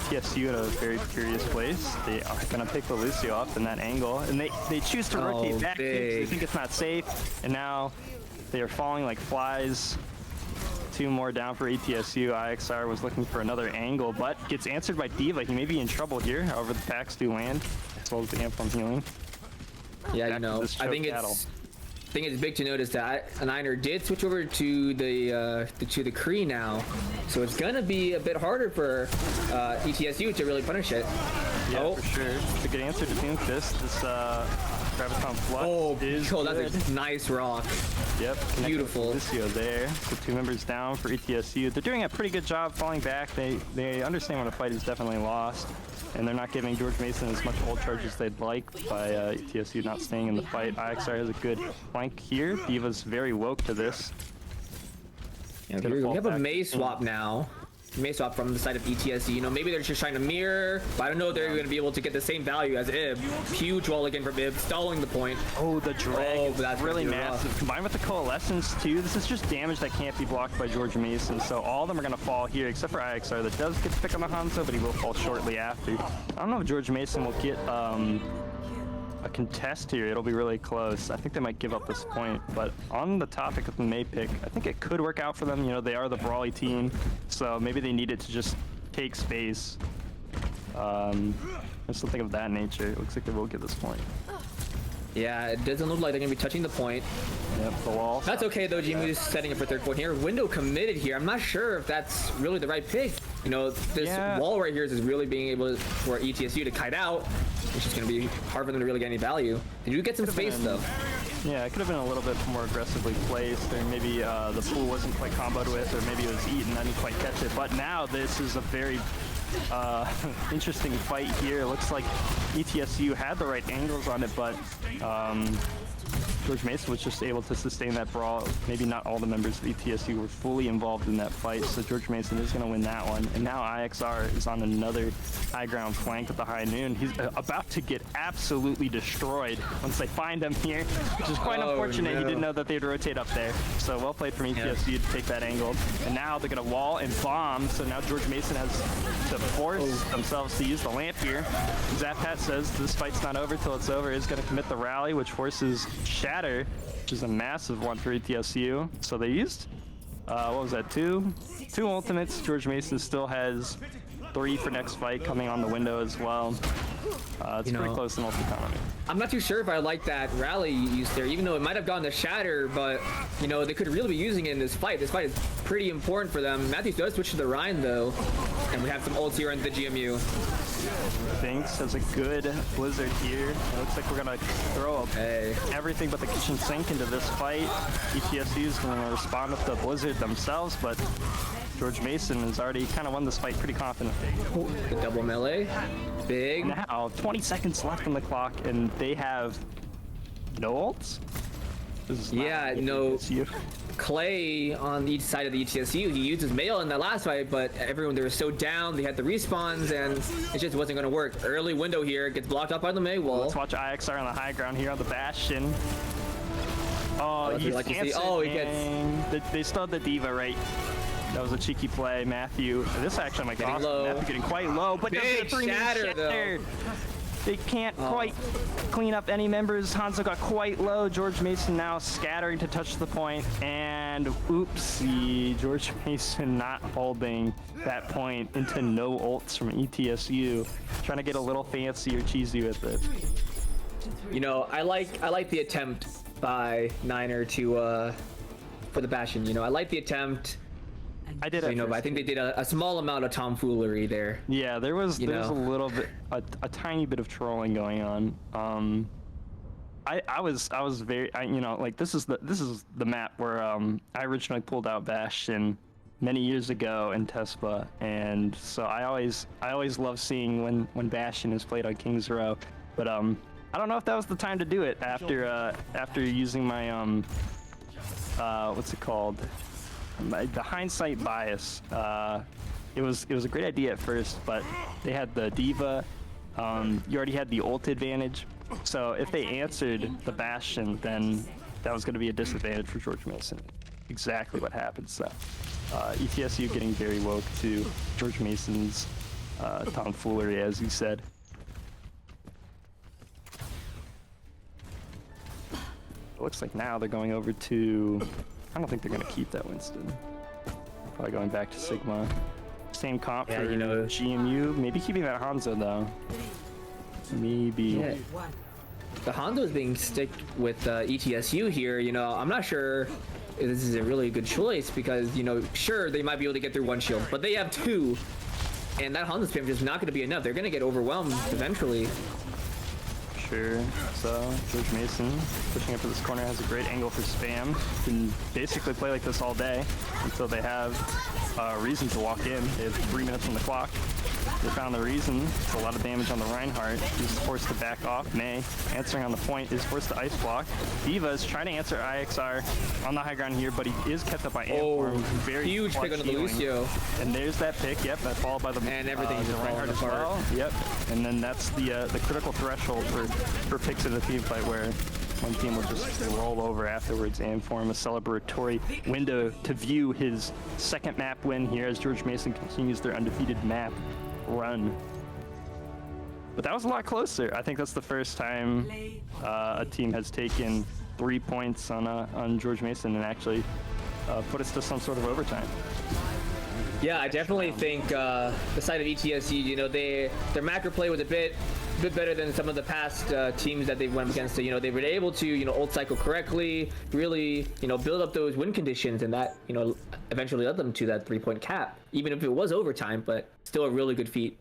ETSU in a very precarious place. They are going to pick the Lucio up in that angle, and they choose to rotate back here because they think it's not safe, and now they are falling like flies. 2 more down for ETSU. IXR was looking for another angle, but gets answered by D.Va. He may be in trouble here. However, the packs do land, as well as the amp on healing. Yeah, you know, I think it's big to notice that Niner did switch over to the Kree now, so it's gonna be a bit harder for ETSU to really punish it. Yeah, for sure. It's a good answer to think this. This Graviton Flux is that's good. a nice rock. Yep, Beautiful. Lucio there. So 2 members down for ETSU. They're doing a pretty good job falling back. They understand when a fight is definitely lost, and they're not giving George Mason as much ult charge as they'd like by ETSU not staying in the fight. IXR has a good flank here. D.Va's very woke to this. Yeah, we have a May swap now. May swap from the side of ETSU. You know, maybe they're just trying to mirror, but I don't know if they're going to be able to get the same value as Ib. Huge wall again from Ib, stalling the point. Oh, the drag is that's really massive. Combined with the coalescence too, this is just damage that can't be blocked by George Mason. So all of them are going to fall here, except for IXR that does get to pick on the Hanzo, but he will fall shortly after. I don't know if George Mason will get a contest here. It'll be really close. I think they might give up this point, but on the topic of the May pick, I think it could work out for them. You know, they are the brawly team, so maybe they need it to just take space. Something of that nature. It looks like they will get this point. Yeah, it doesn't look like they're going to be touching the point. Yep, the wall. That's okay though. GMU is setting up for 3rd point here. Window committed here. I'm not sure if that's really the right pick. You know, this wall right here is really being able for ETSU to kite out, which is going to be hard for them to really get any value. They do get some space though. Yeah, it could have been a little bit more aggressively placed, or maybe the pool wasn't quite comboed with, or maybe it was eaten and I didn't quite catch it. But now this is a very interesting fight here. It looks like ETSU had the right angles on it, but George Mason was just able to sustain that brawl. Maybe not all the members of ETSU were fully involved in that fight, so George Mason is going to win that one. And now IXR is on another high ground flank with the high noon. He's about to get absolutely destroyed once they find him here, which is quite unfortunate. No. He didn't know that they'd rotate up there. So well played from ETSU to take that angle. And now they're going to wall and bomb, so now George Mason has to force themselves to use the lamp here. Zappat says this fight's not over till it's over. Is going to commit the rally, which forces Shatter, which is a massive one for ETSU. So they used, what was that, two ultimates. George Mason still has 3 for next fight coming on the window as well. It's pretty close in ult economy. I'm not too sure if I like that rally used there, even though it might have gone to Shatter, but, you know, they could really be using it in this fight. This fight is pretty important for them. Matthews does switch to the Rhine, though, and we have some ults here in the GMU. Finks has a good blizzard here. It looks like we're gonna throw everything but the kitchen sink into this fight. ETSU is gonna respond with the blizzard themselves, but George Mason has already kind of won this fight pretty confidently. The double melee, big. Now 20 seconds left on the clock, and they have no ults. Yeah, no. Clay on each side of the ETSU, he used his mail in that last fight, but everyone, they were so down, they had the respawns, and it just wasn't going to work. Early window here, gets blocked up by the May wall. Let's watch IXR on the high ground here on the Bastion. Oh, he's like he gets... They still had the D.Va, right? That was a cheeky play, Matthew. This actually might get awesome. Matthew getting quite low, but big Shatter, though. They can't quite clean up any members. Hanzo got quite low. George Mason now scattering to touch the point, and oopsie, George Mason not holding that point into no ults from ETSU. Trying to get a little fancy or cheesy with it. You know, I like the attempt by Niner to for the Bastion. You know, I like the attempt. I did, so, you know, but I think they did a small amount of tomfoolery there. Yeah, there was a little bit, a tiny bit of trolling going on. I was very, you know, like this is the map where I originally pulled out Bastion many years ago in Tespa, and so I always love seeing when Bastion is played on Kings Row, but I don't know if that was the time to do it after using my what's it called? The hindsight bias. It was a great idea at first, but they had the D.Va. You already had the ult advantage, so if they answered the Bastion, then that was going to be a disadvantage for George Mason. exactly what happens. So, ETSU getting very woke to George Mason's tomfoolery, as you said. It looks like now they're going over to... I don't think they're going to keep that Winston. Probably going back to Sigma. Same comp Yeah, for you know- GMU. Maybe keeping that Hanzo, though. Maybe. Yeah. One. The Hondo is being stick with ETSU here. You know, I'm not sure if this is a really good choice because, you know, sure, they might be able to get through one shield, but they have two. And that Honda spam is just not going to be enough. They're going to get overwhelmed eventually. Sure. So, George Mason pushing up to this corner has a great angle for spam. Can basically play like this all day until they have a reason to walk in. They have 3 minutes on the clock. They found the reason. It's a lot of damage on the Reinhardt. He's forced to back off. May, answering on the point, is forced to ice block. Diva is trying to answer IXR on the high ground here, but he is kept up by Amform. Very Huge pick on the healing. Lucio. And there's that pick. Yep, that followed by the And everything's the just falling Reinhardt as apart. well. Yep, and then that's the critical threshold for picks in a team fight where one team will just roll over afterwards and form a celebratory window to view his second map win here as George Mason continues their undefeated map run. But that was a lot closer. I think that's the first time a team has taken 3 points on George Mason and actually put us to some sort of overtime. Yeah, I definitely think the side of ETSU, you know, their macro play was a bit better than some of the past teams that they went against. So, you know, they were able to, you know, ult cycle correctly, really, you know, build up those win conditions, and that, you know, eventually led them to that 3-point cap, even if it was overtime, but still a really good feat.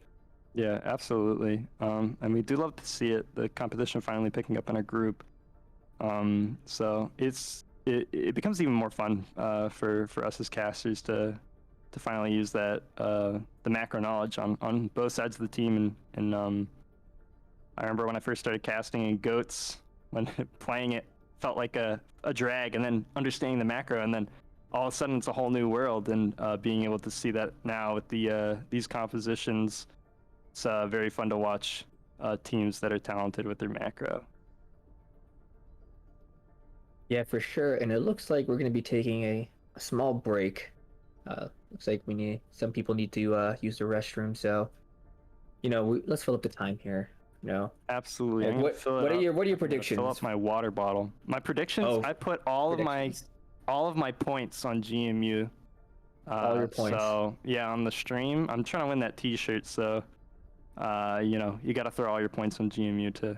Yeah, absolutely. And we do love to see it, the competition finally picking up in our group. So it becomes even more fun for us as casters to finally use that the macro knowledge on both sides of the team. And I remember when I first started casting in Goats, when playing it felt like a drag, and then understanding the macro, and then all of a sudden it's a whole new world. And being able to see that now with these compositions, it's very fun to watch teams that are talented with their macro. Yeah, for sure. And it looks like we're going to be taking a small break. Looks like some people need to use the restroom. So, you know, let's fill up the time here. You know, Absolutely. Yeah, I'm gonna what fill it are up. your I'm gonna predictions? Fill up my water bottle. My predictions. Oh, I put all of my points on GMU. All your points. So yeah, on the stream, I'm trying to win that T-shirt. So, you know, you got to throw all your points on GMU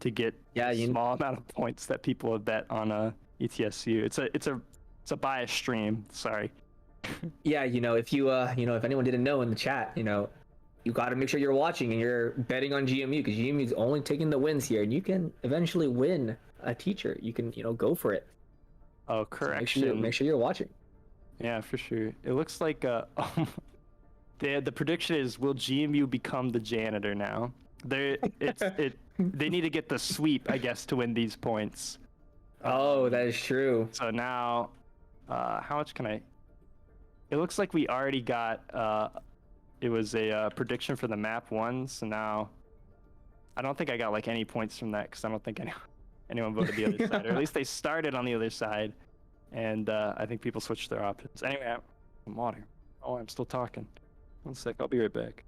to get a small amount of points that people have bet on ETSU. It's a biased stream. Sorry. Yeah, you know, if you if anyone didn't know in the chat, you know, you got to make sure you're watching and you're betting on GMU, because GMU is only taking the wins here, and you can eventually win a teacher. You can, you know, go for it. Oh, So correction. make sure you're watching. Yeah, for sure. It looks like the prediction is, will GMU become the janitor now? They need to get the sweep, I guess, to win these points. Oh, that is true. So now, how much can I? It looks like we already got. It was a prediction for the map one, so now I don't think I got like any points from that, because I don't think anyone voted the other side, or at least they started on the other side, and I think people switched their options. Anyway, some water. Oh, I'm still talking. 1 sec, I'll be right back.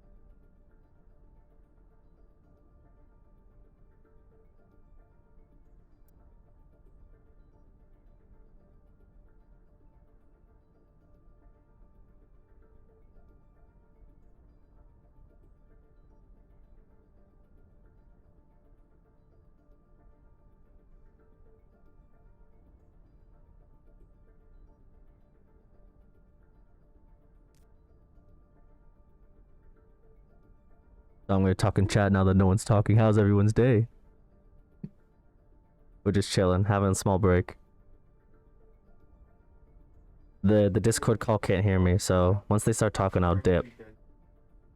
I'm gonna talk in chat now that no one's talking. How's everyone's day? We're just chilling, having a small break. The Discord call can't hear me, so once they start talking, I'll dip.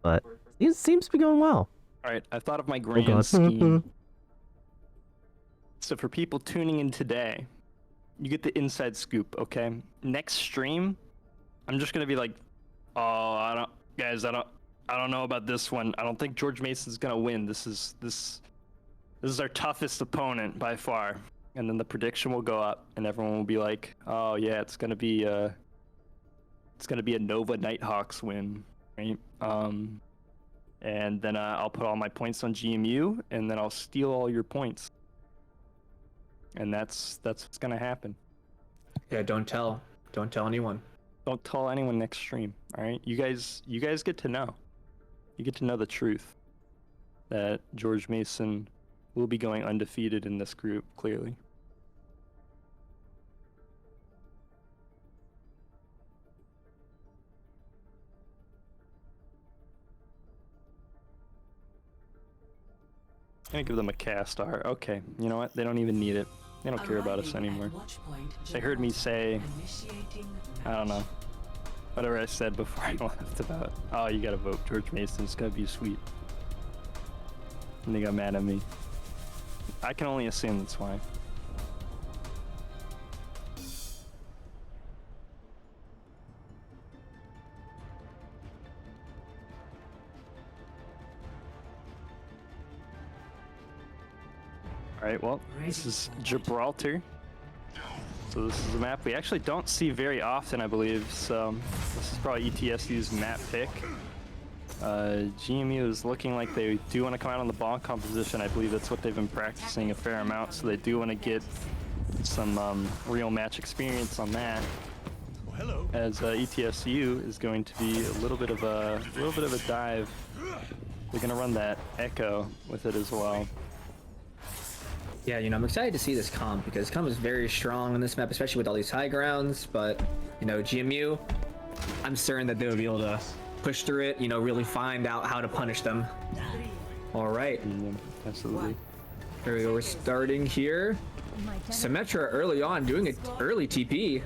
But it seems to be going well. All right, I thought of my God. grand scheme. So for people tuning in today, you get the inside scoop, okay? Next stream, I'm just gonna be like, oh, I don't know about this one. I don't think George Mason's gonna win. This is our toughest opponent by far. and then the prediction will go up, and everyone will be like, "Oh yeah, it's gonna be a Nova Nighthawks win, right?" And then I'll put all my points on GMU, and then I'll steal all your points, and that's what's gonna happen. Yeah, don't tell anyone. Don't tell anyone next stream. All right, you guys get to know. You get to know the truth that George Mason will be going undefeated in this group. Clearly. I'm gonna give them a cast star. Okay, you know what? They don't even need it. They don't care about us anymore. They heard me say, I don't know, whatever I said before I left about, oh, you gotta vote George Mason, it's gonna be sweet. And they got mad at me. I can only assume that's why. Alright, well, this is Gibraltar. So this is a map we actually don't see very often, I believe. So this is probably ETSU's map pick. GMU is looking like they do want to come out on the bomb composition. I believe that's what they've been practicing a fair amount. So they do want to get some real match experience on that. As ETSU is going to be a little bit of a dive. They're going to run that echo with it as well. Yeah, you know, I'm excited to see this comp because comp is very strong on this map, especially with all these high grounds. But, you know, GMU, I'm certain that they'll be able to push through it, you know, really find out how to punish them. All right. Absolutely. Here we go. We're starting here. Symmetra early on, doing an early TP.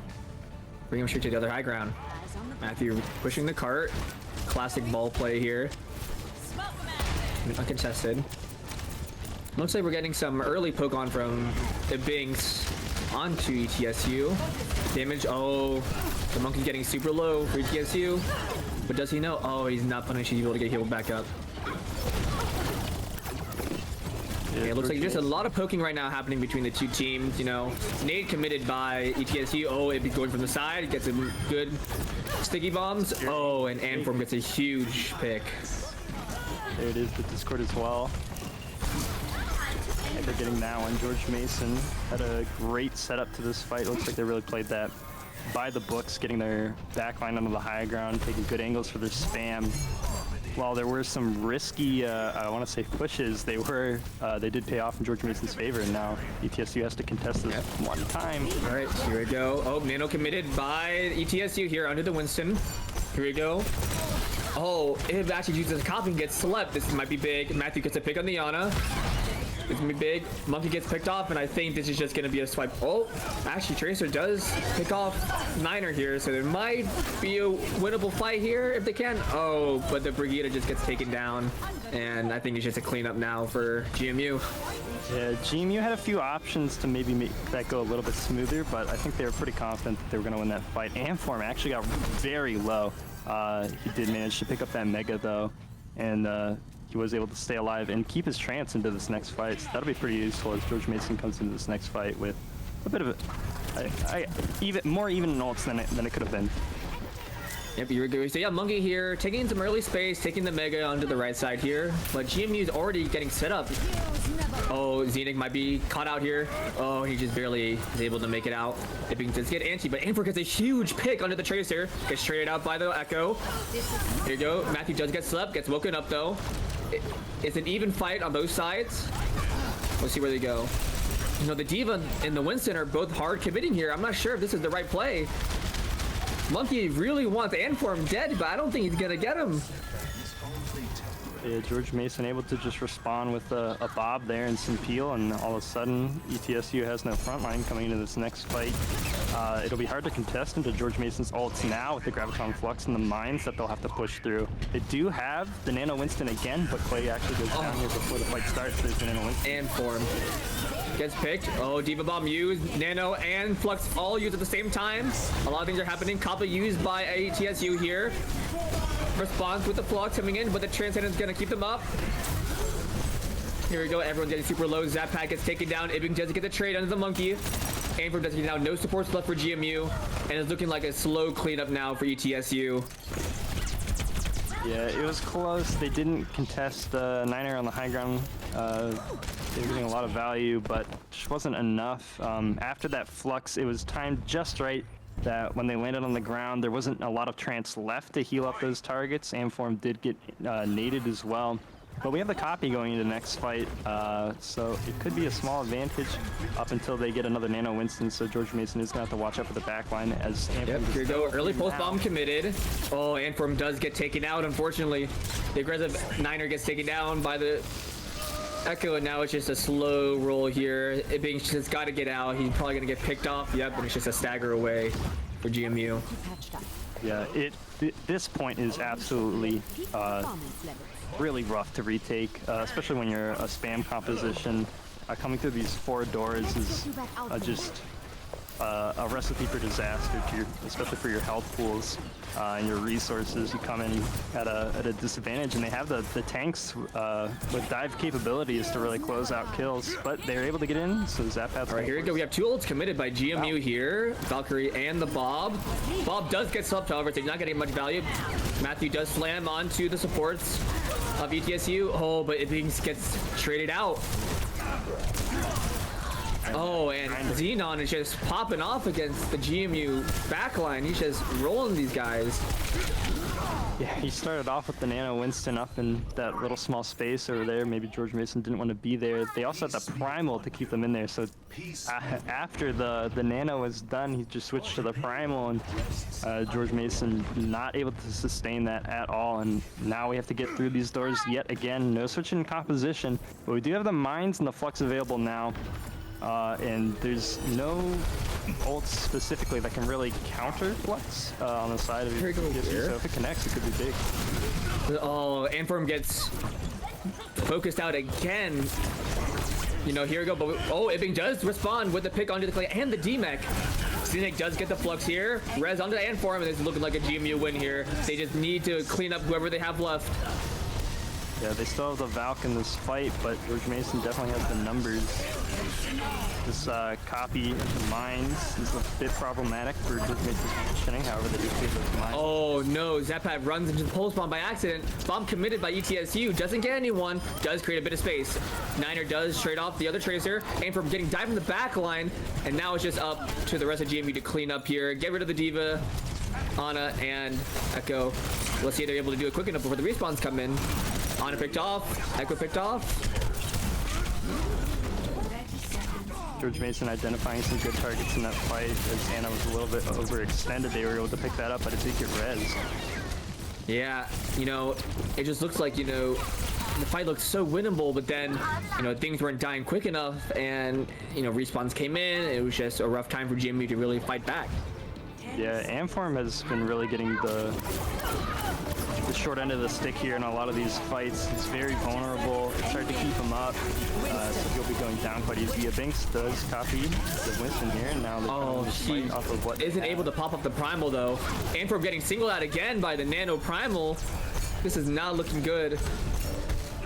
Bring him straight to the other high ground. Matthew pushing the cart. Classic ball play here. Uncontested. Looks like we're getting some early poke on from the Binks onto ETSU. Damage, oh, the monkey getting super low for ETSU. But does he know? Oh, he's not punishing, he's able to get healed back up. Yeah, it looks like there's a lot of poking right now happening between the two teams, you know. Nade committed by ETSU. Oh, it'd be going from the side, gets a good sticky bombs. Oh, and Anform gets a huge pick. There it is, the Discord as well. They're getting that one. George Mason had a great setup to this fight. Looks like they really played that by the books, getting their backline onto the high ground, taking good angles for their spam. While there were some risky, I want to say pushes, they did pay off in George Mason's favor, and now ETSU has to contest this one time. All right, here we go. Oh, Nano committed by ETSU here under the Winston. Here we go. Oh, it actually uses a copy and gets slept. This might be big. Matthew gets a pick on the Yana. It's gonna be big. Monkey gets picked off, and I think this is just gonna be a swipe. Oh, actually, Tracer does pick off Niner here, so there might be a winnable fight here if they can. Oh, but the Brigida just gets taken down, and I think it's just a cleanup now for GMU. Yeah, GMU had a few options to maybe make that go a little bit smoother, but I think they were pretty confident that they were gonna win that fight. Anform actually got very low. He did manage to pick up that Mega though, and he was able to stay alive and keep his trance into this next fight. So that'll be pretty useful as George Mason comes into this next fight with a bit of more even ults than it could have been. Yep, you're good. So yeah, Monkey here, taking some early space, taking the Mega onto the right side here. But GMU's already getting set up. Oh, Xenic might be caught out here. Oh, he just barely is able to make it out. If he can just get anti, but Anfor gets a huge pick under the Tracer. Gets traded out by the Echo. Here you go. Matthew does get slept, gets woken up though. It's an even fight on both sides. We'll see where they go. You know, the Diva and the Winston are both hard committing here. I'm not sure if this is the right play. Monkey really wants Anform dead, but I don't think he's gonna get him. Yeah, George Mason able to just respond with a Bob there and some peel, and all of a sudden ETSU has no front line coming into this next fight. It'll be hard to contest into George Mason's ults now with the Graviton Flux and the mines that they'll have to push through. They do have the Nano Winston again, but Clay actually goes down here before the fight starts. There's the Nano Winston. Anform gets picked. Oh, Diva Bomb used, Nano and Flux all used at the same time. A lot of things are happening. Kappa used by ETSU here. Response with the Flux coming in, but the Transcendent's gonna keep them up. Here we go. Everyone's getting super low. Zappack gets taken down. Ibing does get the trade under the monkey. Anford does get down. No supports left for GMU. And it's looking like a slow cleanup now for ETSU. Yeah, it was close. They didn't contest Niner on the high ground. They were getting a lot of value, but just wasn't enough. After that flux, it was timed just right that when they landed on the ground, there wasn't a lot of trance left to heal up those targets. Amform did get naded as well. But we have the copy going into the next fight, so it could be a small advantage up until they get another Nano Winston, so George Mason is going to have to watch out for the backline as Amform Here we go. Early post bomb committed. Oh, Amform does get taken out, unfortunately. The aggressive Niner gets taken down by the Echo, and now it's just a slow roll here. Ibing's just got to get out. He's probably going to get picked off. Yep, and it's just a stagger away for GMU. Yeah, this point is absolutely really rough to retake, especially when you're a spam composition. Coming through these 4 doors is just a recipe for disaster, especially for your health pools and your resources. You come in at a disadvantage, and they have the tanks with dive capabilities to really close out kills, but they're able to get in, so Zappad's... All right, here we go. We have 2 ults committed by GMU here. Valkyrie and the Bob. Bob does get swapped, however, so he's not getting much value. Matthew does slam onto the supports of ETSU. Oh, but it gets traded out. Oh, and Xenon is just popping off against the GMU backline. He's just rolling these guys. Yeah, he started off with the Nano Winston up in that little small space over there. Maybe George Mason didn't want to be there. They also had the Primal to keep them in there. So after the Nano was done, he just switched to the Primal, and George Mason not able to sustain that at all. And now we have to get through these doors yet again. No switching in composition, but we do have the Mines and the Flux available now. And there's no ults specifically that can really counter Flux on the side of it. So if it connects, it could be big. Oh, Anform gets focused out again. You know, here we go. But Ibing does respond with the pick onto the clay and the D-Mech. Cynic does get the Flux here. Res onto the Anform, and this is looking like a GMU win here. They just need to clean up whoever they have left. Yeah, they still have the Valk in this fight, but George Mason definitely has the numbers. This copy of the Mines is a bit problematic for George Mason's positioning, however they do clear those Mines. Oh no, Zapad runs into the pulse bomb by accident. Bomb committed by ETSU, doesn't get anyone, does create a bit of space. Niner does trade off the other Tracer, and from getting dived from the back line, and now it's just up to the rest of GMU to clean up here, get rid of the Diva, Ana, and Echo. Let's see if they're able to do it quick enough before the respawns come in. Ana picked off, Echo picked off. George Mason identifying some good targets in that fight. As Ana was a little bit overextended, they were able to pick that up, but it did get res. Yeah, you know, it just looks like, you know, the fight looked so winnable, but then, you know, things weren't dying quick enough, and, you know, respawns came in. It was just a rough time for GMU to really fight back. Yeah, Amform has been really getting the short end of the stick here in a lot of these fights. He's very vulnerable. It's hard to keep him up, so he'll be going down quite easy. Binks does copy the Winston here, and now they're off of what isn't able to pop up the Primal, though. Amform getting singled out again by the Nano Primal. This is not looking good.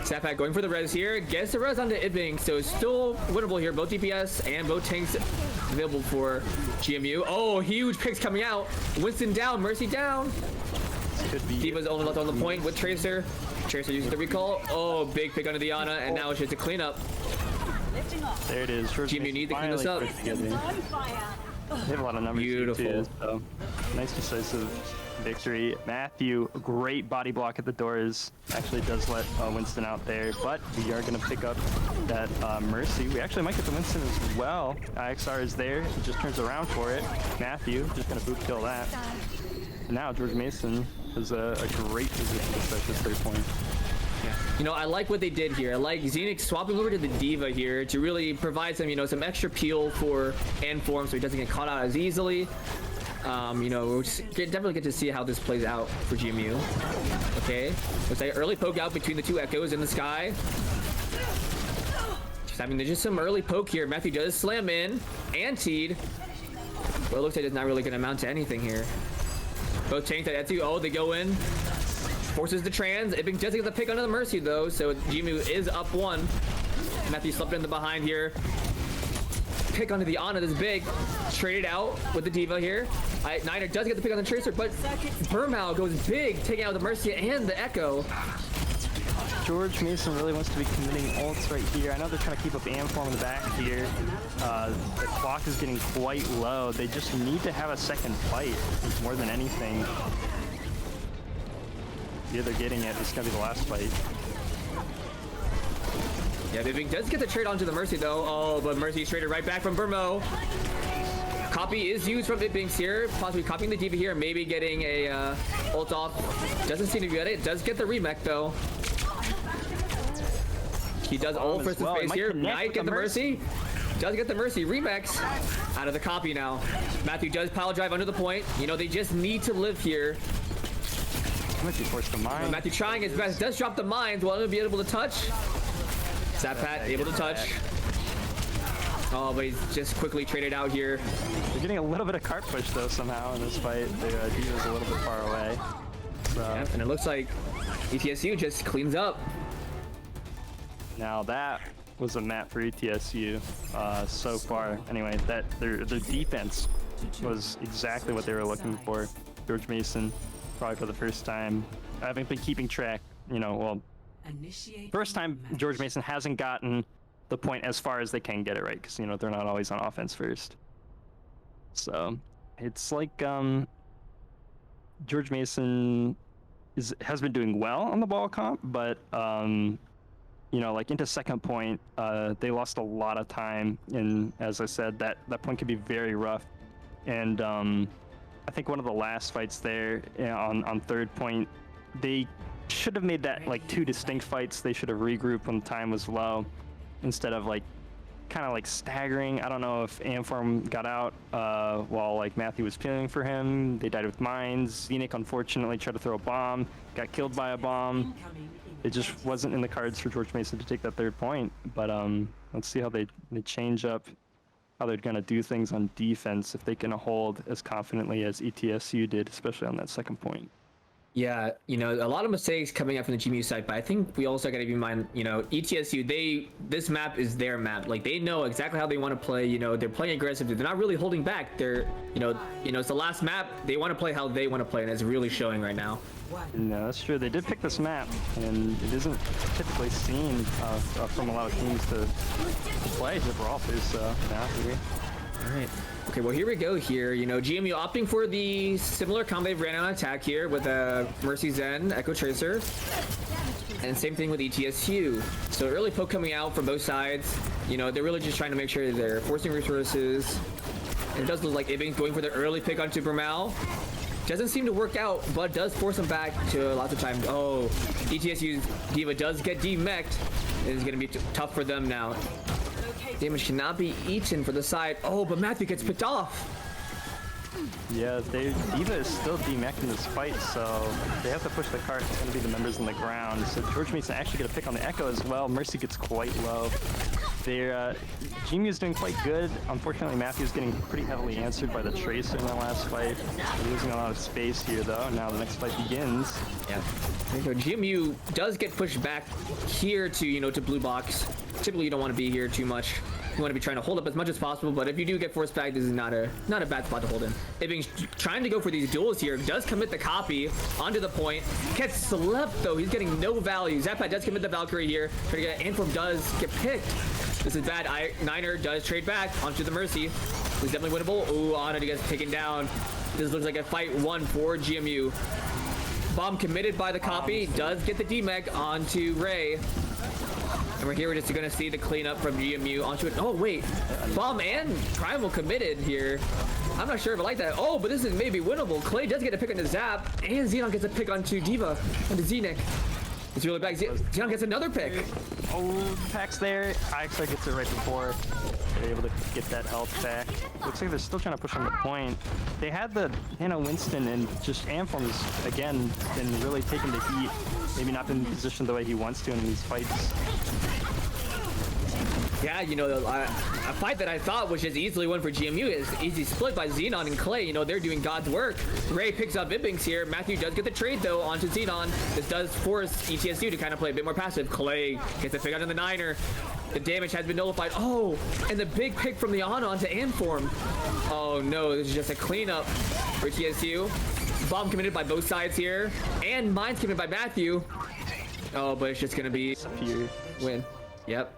Zappak going for the res here. Gets the res onto Ibing, so it's still winnable here. Both DPS and both tanks available for GMU. Oh, huge picks coming out. Winston down, Mercy down. Diva's only left on the point with Tracer. Tracer uses the recall. Oh, big pick under the Ana, and now it's just a cleanup. There it is. GMU need to clean this up. They have a lot of numbers. Beautiful. Too, so nice decisive victory. Matthew, great body block at the doors. Actually does let Winston out there, but we are going to pick up that Mercy. We actually might get the Winston as well. IXR is there. He just turns around for it. Matthew just going to boot kill that. And now George Mason is a great position to start this 3 point. Yeah. You know, I like what they did here. I like Xenix swapping over to the Diva here to really provide some, you know, some extra peel for Anform so he doesn't get caught out as easily. You know, we'll definitely get to see how this plays out for GMU. Okay, looks like early poke out between the 2 Echoes in the sky. I mean, there's just some early poke here. Matthew does slam in, antied, but it looks like it's not really going to amount to anything here. Both tanks at ETSU, oh, they go in. Forces the trans. Ibing does get the pick under the Mercy, though, so GMU is up 1. Matthew slipped in the behind here. Pick onto the Ana that's big. Traded out with the Diva here. Niner does get the pick on the Tracer, but Burmow goes big, taking out the Mercy and the Echo. George Mason really wants to be committing ults right here. I know they're trying to keep up Amform in the back here. The clock is getting quite low. They just need to have a second fight more than anything. Yeah, they're getting it. It's gonna be the last fight. Yeah, Viving does get the trade onto the Mercy though. Oh, but Mercy traded right back from Burmo. Copy is used from Viving's here, possibly copying the Diva here, maybe getting a ult off. Doesn't seem to get it. Does get the remech though. He does ult for some space here. Might get the Mercy. Does get the Mercy. Remix out of the copy now. Matthew does pile drive under the point. You know, they just need to live here. Matthew forced the mine. Matthew trying his best. Does drop the mines. Will he be able to touch? Zappat able to touch. Oh, but he's just quickly traded out here. They're getting a little bit of cart push though somehow in this fight. The Diva's a little bit far away. So. Yeah, and it looks like ETSU just cleans up. Now that was a map for ETSU so far. Anyway, that their defense was exactly what they were looking for. George Mason, probably for the first time, I haven't been keeping track. You know, well, first time George Mason hasn't gotten the point as far as they can get it right, because you know they're not always on offense first. So it's like George Mason has been doing well on the ball comp, but you know, like into second point, they lost a lot of time, and as I said, that point could be very rough. And I think one of the last fights there on third point, they should have made that like 2 distinct fights. They should have regrouped when the time was low, instead of like kind of like staggering. I don't know if Amform got out while like Matthew was peeling for him. They died with mines. Zenith unfortunately tried to throw a bomb, got killed by a bomb. It just wasn't in the cards for George Mason to take that third point. But let's see how they change up how they're going to do things on defense if they can hold as confidently as ETSU did, especially on that second point. Yeah, you know, a lot of mistakes coming up from the GMU side, but I think we also got to keep in mind, you know, ETSU, this map is their map. Like, they know exactly how they want to play. You know, they're playing aggressive. They're not really holding back. They're, you know, it's the last map. They want to play how they want to play, and it's really showing right now. No, that's true. They did pick this map, and it isn't typically seen from a lot of teams to play Gibraltar, so now here. All right. Okay, well, here we go here. You know, GMU opting for the similar combo they've ran on attack here with Mercy Zen, Echo Tracer. And same thing with ETSU. So early poke coming out from both sides. You know, they're really just trying to make sure they're forcing resources. And it does look like Ibing's going for the early pick on Super Mal. Doesn't seem to work out, but does force him back to lots of times. Oh, ETSU's Diva does get demech'd. It is going to be tough for them now. Damage cannot be eaten for the side. Oh, but Matthew gets picked off. Yeah, Diva is still demech'd in this fight, so they have to push the cart. It's going to be the members on the ground. So George Mason actually get a pick on the Echo as well. Mercy gets quite low. GMU is doing quite good. Unfortunately, Matthew's getting pretty heavily answered by the Tracer in the last fight. They're losing a lot of space here, though. Now the next fight begins. Yeah. GMU does get pushed back here to, you know, to blue box. Typically, you don't want to be here too much. You want to be trying to hold up as much as possible, but if you do get forced back, this is not a bad spot to hold in. Ibing's trying to go for these duels here. Does commit the copy onto the point. Gets slept, though. He's getting no value. Zappat does commit the Valkyrie here. Trying to get Anform does get picked. This is bad. Niner does trade back onto the Mercy. This is definitely winnable. Ooh, Ana gets taken down. This looks like a fight won for GMU. Bomb committed by the copy. Does get the demech onto Ray. And we're here, we're just going to see the cleanup from GMU onto it. Oh, wait. Bomb and Primal committed here. I'm not sure if I like that. Oh, but this is maybe winnable. Clay does get a pick on the Zap. And Xenon gets a pick onto Diva. Onto Zenith. It's really bad. Xenon gets another pick. Oh, Pax there. IXR gets it right before they're able to get that health back. Looks like they're still trying to push on the point. They had the Hannah Winston, and just Amform's, again, been really taking the heat. Maybe not been positioned the way he wants to in these fights. Yeah, you know, a fight that I thought was just easily won for GMU is easy split by Xenon and Clay. You know, they're doing God's work. Ray picks up Ibings here. Matthew does get the trade, though, onto Xenon. This does force ETSU to kind of play a bit more passive. Clay gets a pick out on the Niner. The damage has been nullified. Oh, and the big pick from the Anon to Anform. Oh no, this is just a cleanup for TSU. Bomb committed by both sides here, and mines committed by Matthew. Oh, but it's just gonna be Here win. Yep.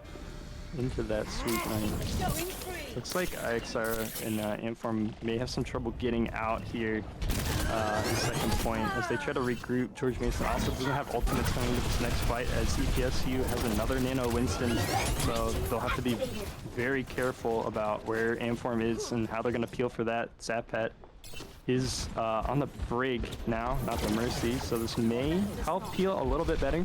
into that sweet night. Looks like IXR and Inform may have some trouble getting out here in second point as they try to regroup. George Mason also doesn't have ultimates coming into this next fight as ETSU has another Nano Winston, so they'll have to be very careful about where Inform is and how they're going to peel for that. Zappat is on the Brig now, not the Mercy, so this may help peel a little bit better,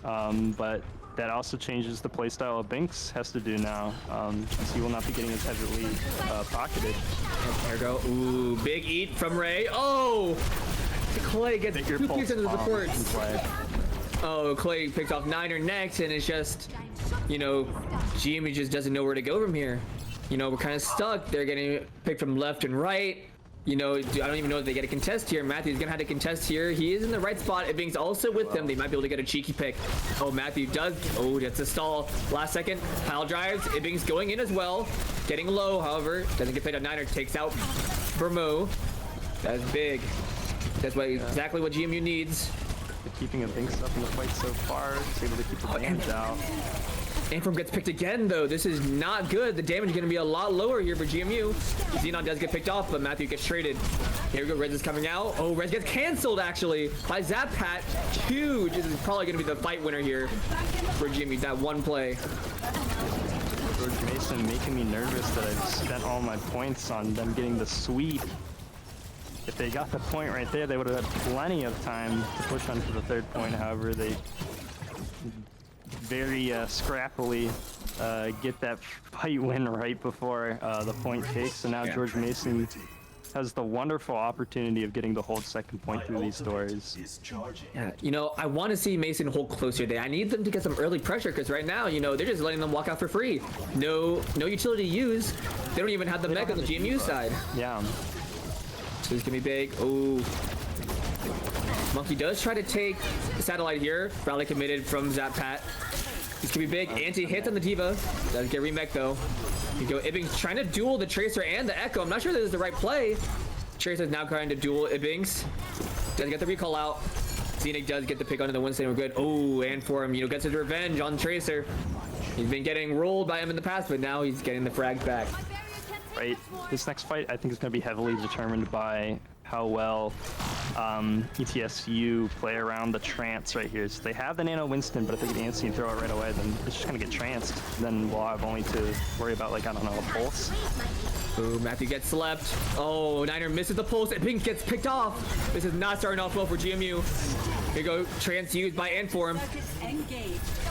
but that also changes the playstyle of Binks has to do now, as he will not be getting as heavily pocketed. There we go. Ooh, big eat from Ray. Oh! Clay gets Bigger 2 pulse pieces into the bomb ports. in play. Oh, Clay picks off Niner next, and it's just, you know, GMU just doesn't know where to go from here. You know, we're kind of stuck. They're getting picked from left and right. You know, I don't even know if they get a contest here. Matthew's gonna have to contest here. He is in the right spot. Ibing's also with them. They might be able to get a cheeky pick. Oh, Matthew does. Oh, that's a stall. Last second. Pile drives. Ibing's going in as well. Getting low, however. Doesn't get played on Niner. Takes out Vermo. That's big. That's exactly what GMU needs. They're keeping a Binks up in the fight so far. It's able to keep the damage out. Anform gets picked again, though. This is not good. The damage is going to be a lot lower here for GMU. Xenon does get picked off, but Matthew gets traded. Here we go. Rez is coming out. Oh, Rez gets canceled, actually, by Zappat. Huge. This is probably going to be the fight winner here for GMU. That one play. George Mason making me nervous that I've spent all my points on them getting the sweep. If they got the point right there, they would have had plenty of time to push on to the third point. However, they very scrappily get that fight win right before the point takes. So now George Mason has the wonderful opportunity of getting to hold second point through these doors. Yeah, you know, I want to see Mason hold closer today. I need them to get some early pressure because right now, you know, they're just letting them walk out for free. No utility to use. They don't even have the mech on the GMU side. Yeah. So this can be big. Oh. Monkey does try to take the satellite here. Rally committed from Zappat. This could be big. Anti-hit on the Diva. Doesn't get remech though. You go Ibings trying to duel the Tracer and the Echo. I'm not sure this is the right play. Tracer's now trying to duel Ibings. Doesn't get the recall out. Xenic does get the pick onto the Winston. We're good. Oh, and for him, you know, gets his revenge on Tracer. He's been getting rolled by him in the past, but now he's getting the frags back. Right. This next fight, I think, is going to be heavily determined by how well ETSU play around the trance right here. So they have the Nano Winston, but if they get antsy and throw it right away, then it's just going to get tranced. Then we'll have only to worry about, like, I don't know, a pulse. Ooh, Matthew gets slept. Oh, Niner misses the pulse. And Pink gets picked off. This is not starting off well for GMU. Here you go. Trance used by Anform.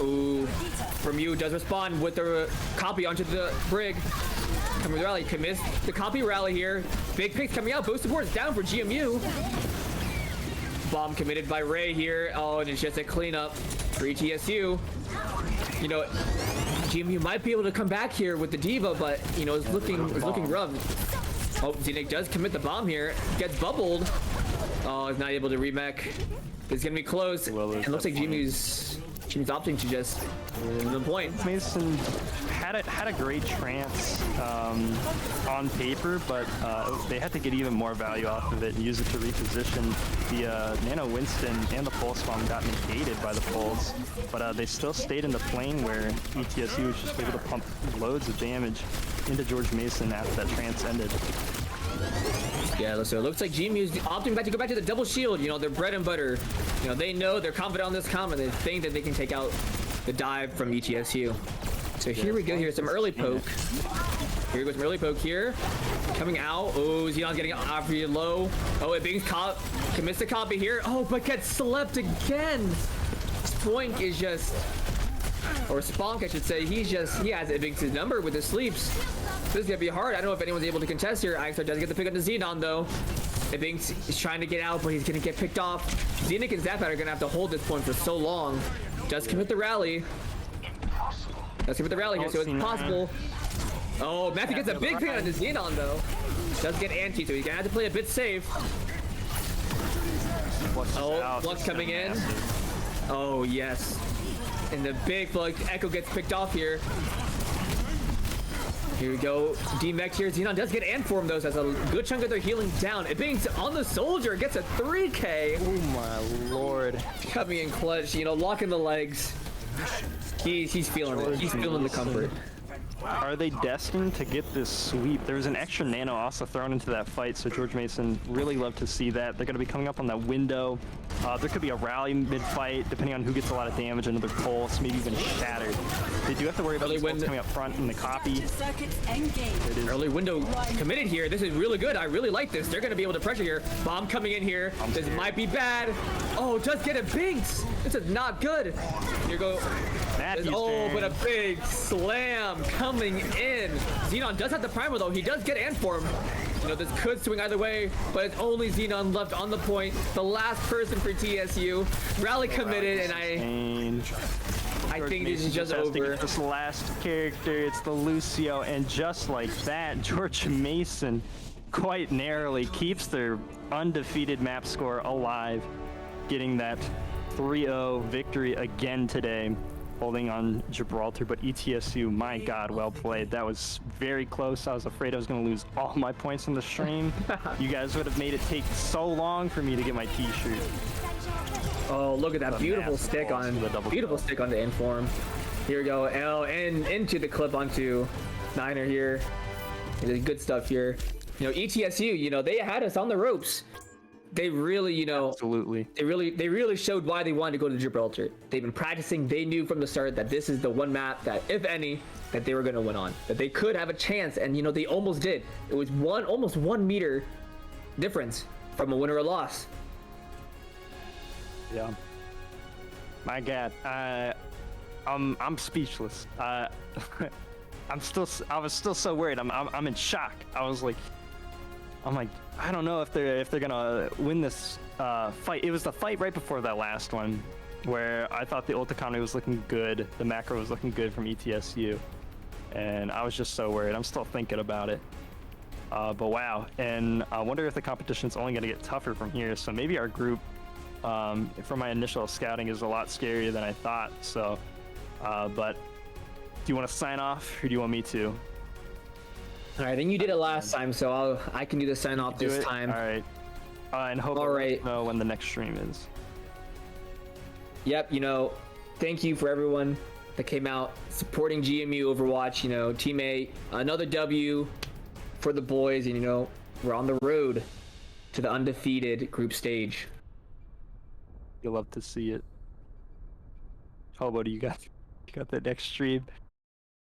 Ooh, from you does respond with the copy onto the Brig. Coming with the rally. Commits the copy rally here. Big picks coming out. Both supports down for GMU. Bomb committed by Ray here. Oh, and it's just a cleanup for ETSU. You know, GMU might be able to come back here with the Diva, but you know, it's looking rough. Oh, Xenic does commit the bomb here. Gets bubbled. Oh, he's not able to remech. It's gonna be close. Well, and it looks like GMU's opting to just the point. Mason had a great trance on paper, but they had to get even more value off of it and use it to reposition. The Nano Winston and the Pulse Bomb got negated by the Pulse, but they still stayed in the plane where ETSU was just able to pump loads of damage into George Mason after that trance ended. Yeah, so it looks like GMU's opting back to go back to the double shield. You know, their bread and butter. You know, they know they're confident on this comp and they think that they can take out the dive from ETSU. So here we go. Here's some early poke. Here goes some early poke here. Coming out. Oh, Xenon's getting off pretty low. Oh, it being caught. Commits the copy here. Oh, but gets slept again. Spoink is just, or Sponk, I should say. He has Ibing's number with his sleeps. This is gonna be hard. I don't know if anyone's able to contest here. IXR does get the pick up to Xenon though. Ibings is trying to get out, but he's gonna get picked off. Xenic and Zappat are gonna have to hold this point for so long. Does commit the rally. Does commit the rally here, so it's possible. Oh, Matthew gets a big pick on the Xenon though. Does get anti, so he's gonna have to play a bit safe. Oh, Flux coming in. Oh yes. And the big like Echo gets picked off here. Here we go. D-Mech here. Xenon does get Anform though, so has a good chunk of their healing down. It being on the soldier, gets a 3K. Oh my lord. Coming in clutch, you know, locking the legs. He's feeling it. He's feeling the comfort. Are they destined to get this sweep? There was an extra nano also thrown into that fight, so George Mason really love to see that. They're going to be coming up on that window. There could be a rally mid-fight, depending on who gets a lot of damage, another pulse, maybe even shattered. They do have to worry about these ults coming up front in the copy. Early window committed here. This is really good. I really like this. They're going to be able to pressure here. Bomb coming in here. This might be bad. Oh, does get a Binks. This is not good. Here go. Oh, but a big slam coming in. Xenon does have the primer though. He does get Anform. You know, this could swing either way, but it's only Xenon left on the point. The last person for TSU. Rally committed, and I think this is just over. This last character, it's the Lucio, and just like that, George Mason quite narrowly keeps their undefeated map score alive, getting that 3-0 victory again today, holding on Gibraltar. But ETSU, my god, well played. That was very close. I was afraid I was going to lose all my points in the stream. You guys would have made it take so long for me to get my t-shirt. Oh, look at that beautiful stick on the Inform. Here we go. Oh, and into the clip onto Niner here. Good stuff here. You know, ETSU, you know, they had us on the ropes. They really, you know, absolutely. They really showed why they wanted to go to Gibraltar. They've been practicing. They knew from the start that this is the one map that, if any, that they were going to win on. That they could have a chance, and you know, they almost did. It was almost 1 meter difference from a win or a loss. Yeah. My God, I'm speechless. I was still so worried. I'm in shock. I'm like, I don't know if they're gonna win this fight. It was the fight right before that last one, where I thought the ult economy was looking good, the macro was looking good from ETSU, and I was just so worried. I'm still thinking about it. But wow, and I wonder if the competition's only gonna get tougher from here. So maybe our group, from my initial scouting, is a lot scarier than I thought. So, but do you want to sign off, or do you want me to? All right, then you did it last time, so I can do the sign off this time. All right. And hope you know when the next stream is. Yep, you know, thank you for everyone that came out supporting GMU Overwatch. You know, Team A, another W for the boys, and you know, we're on the road to the undefeated group stage. You'll love to see it. How about you got that next stream?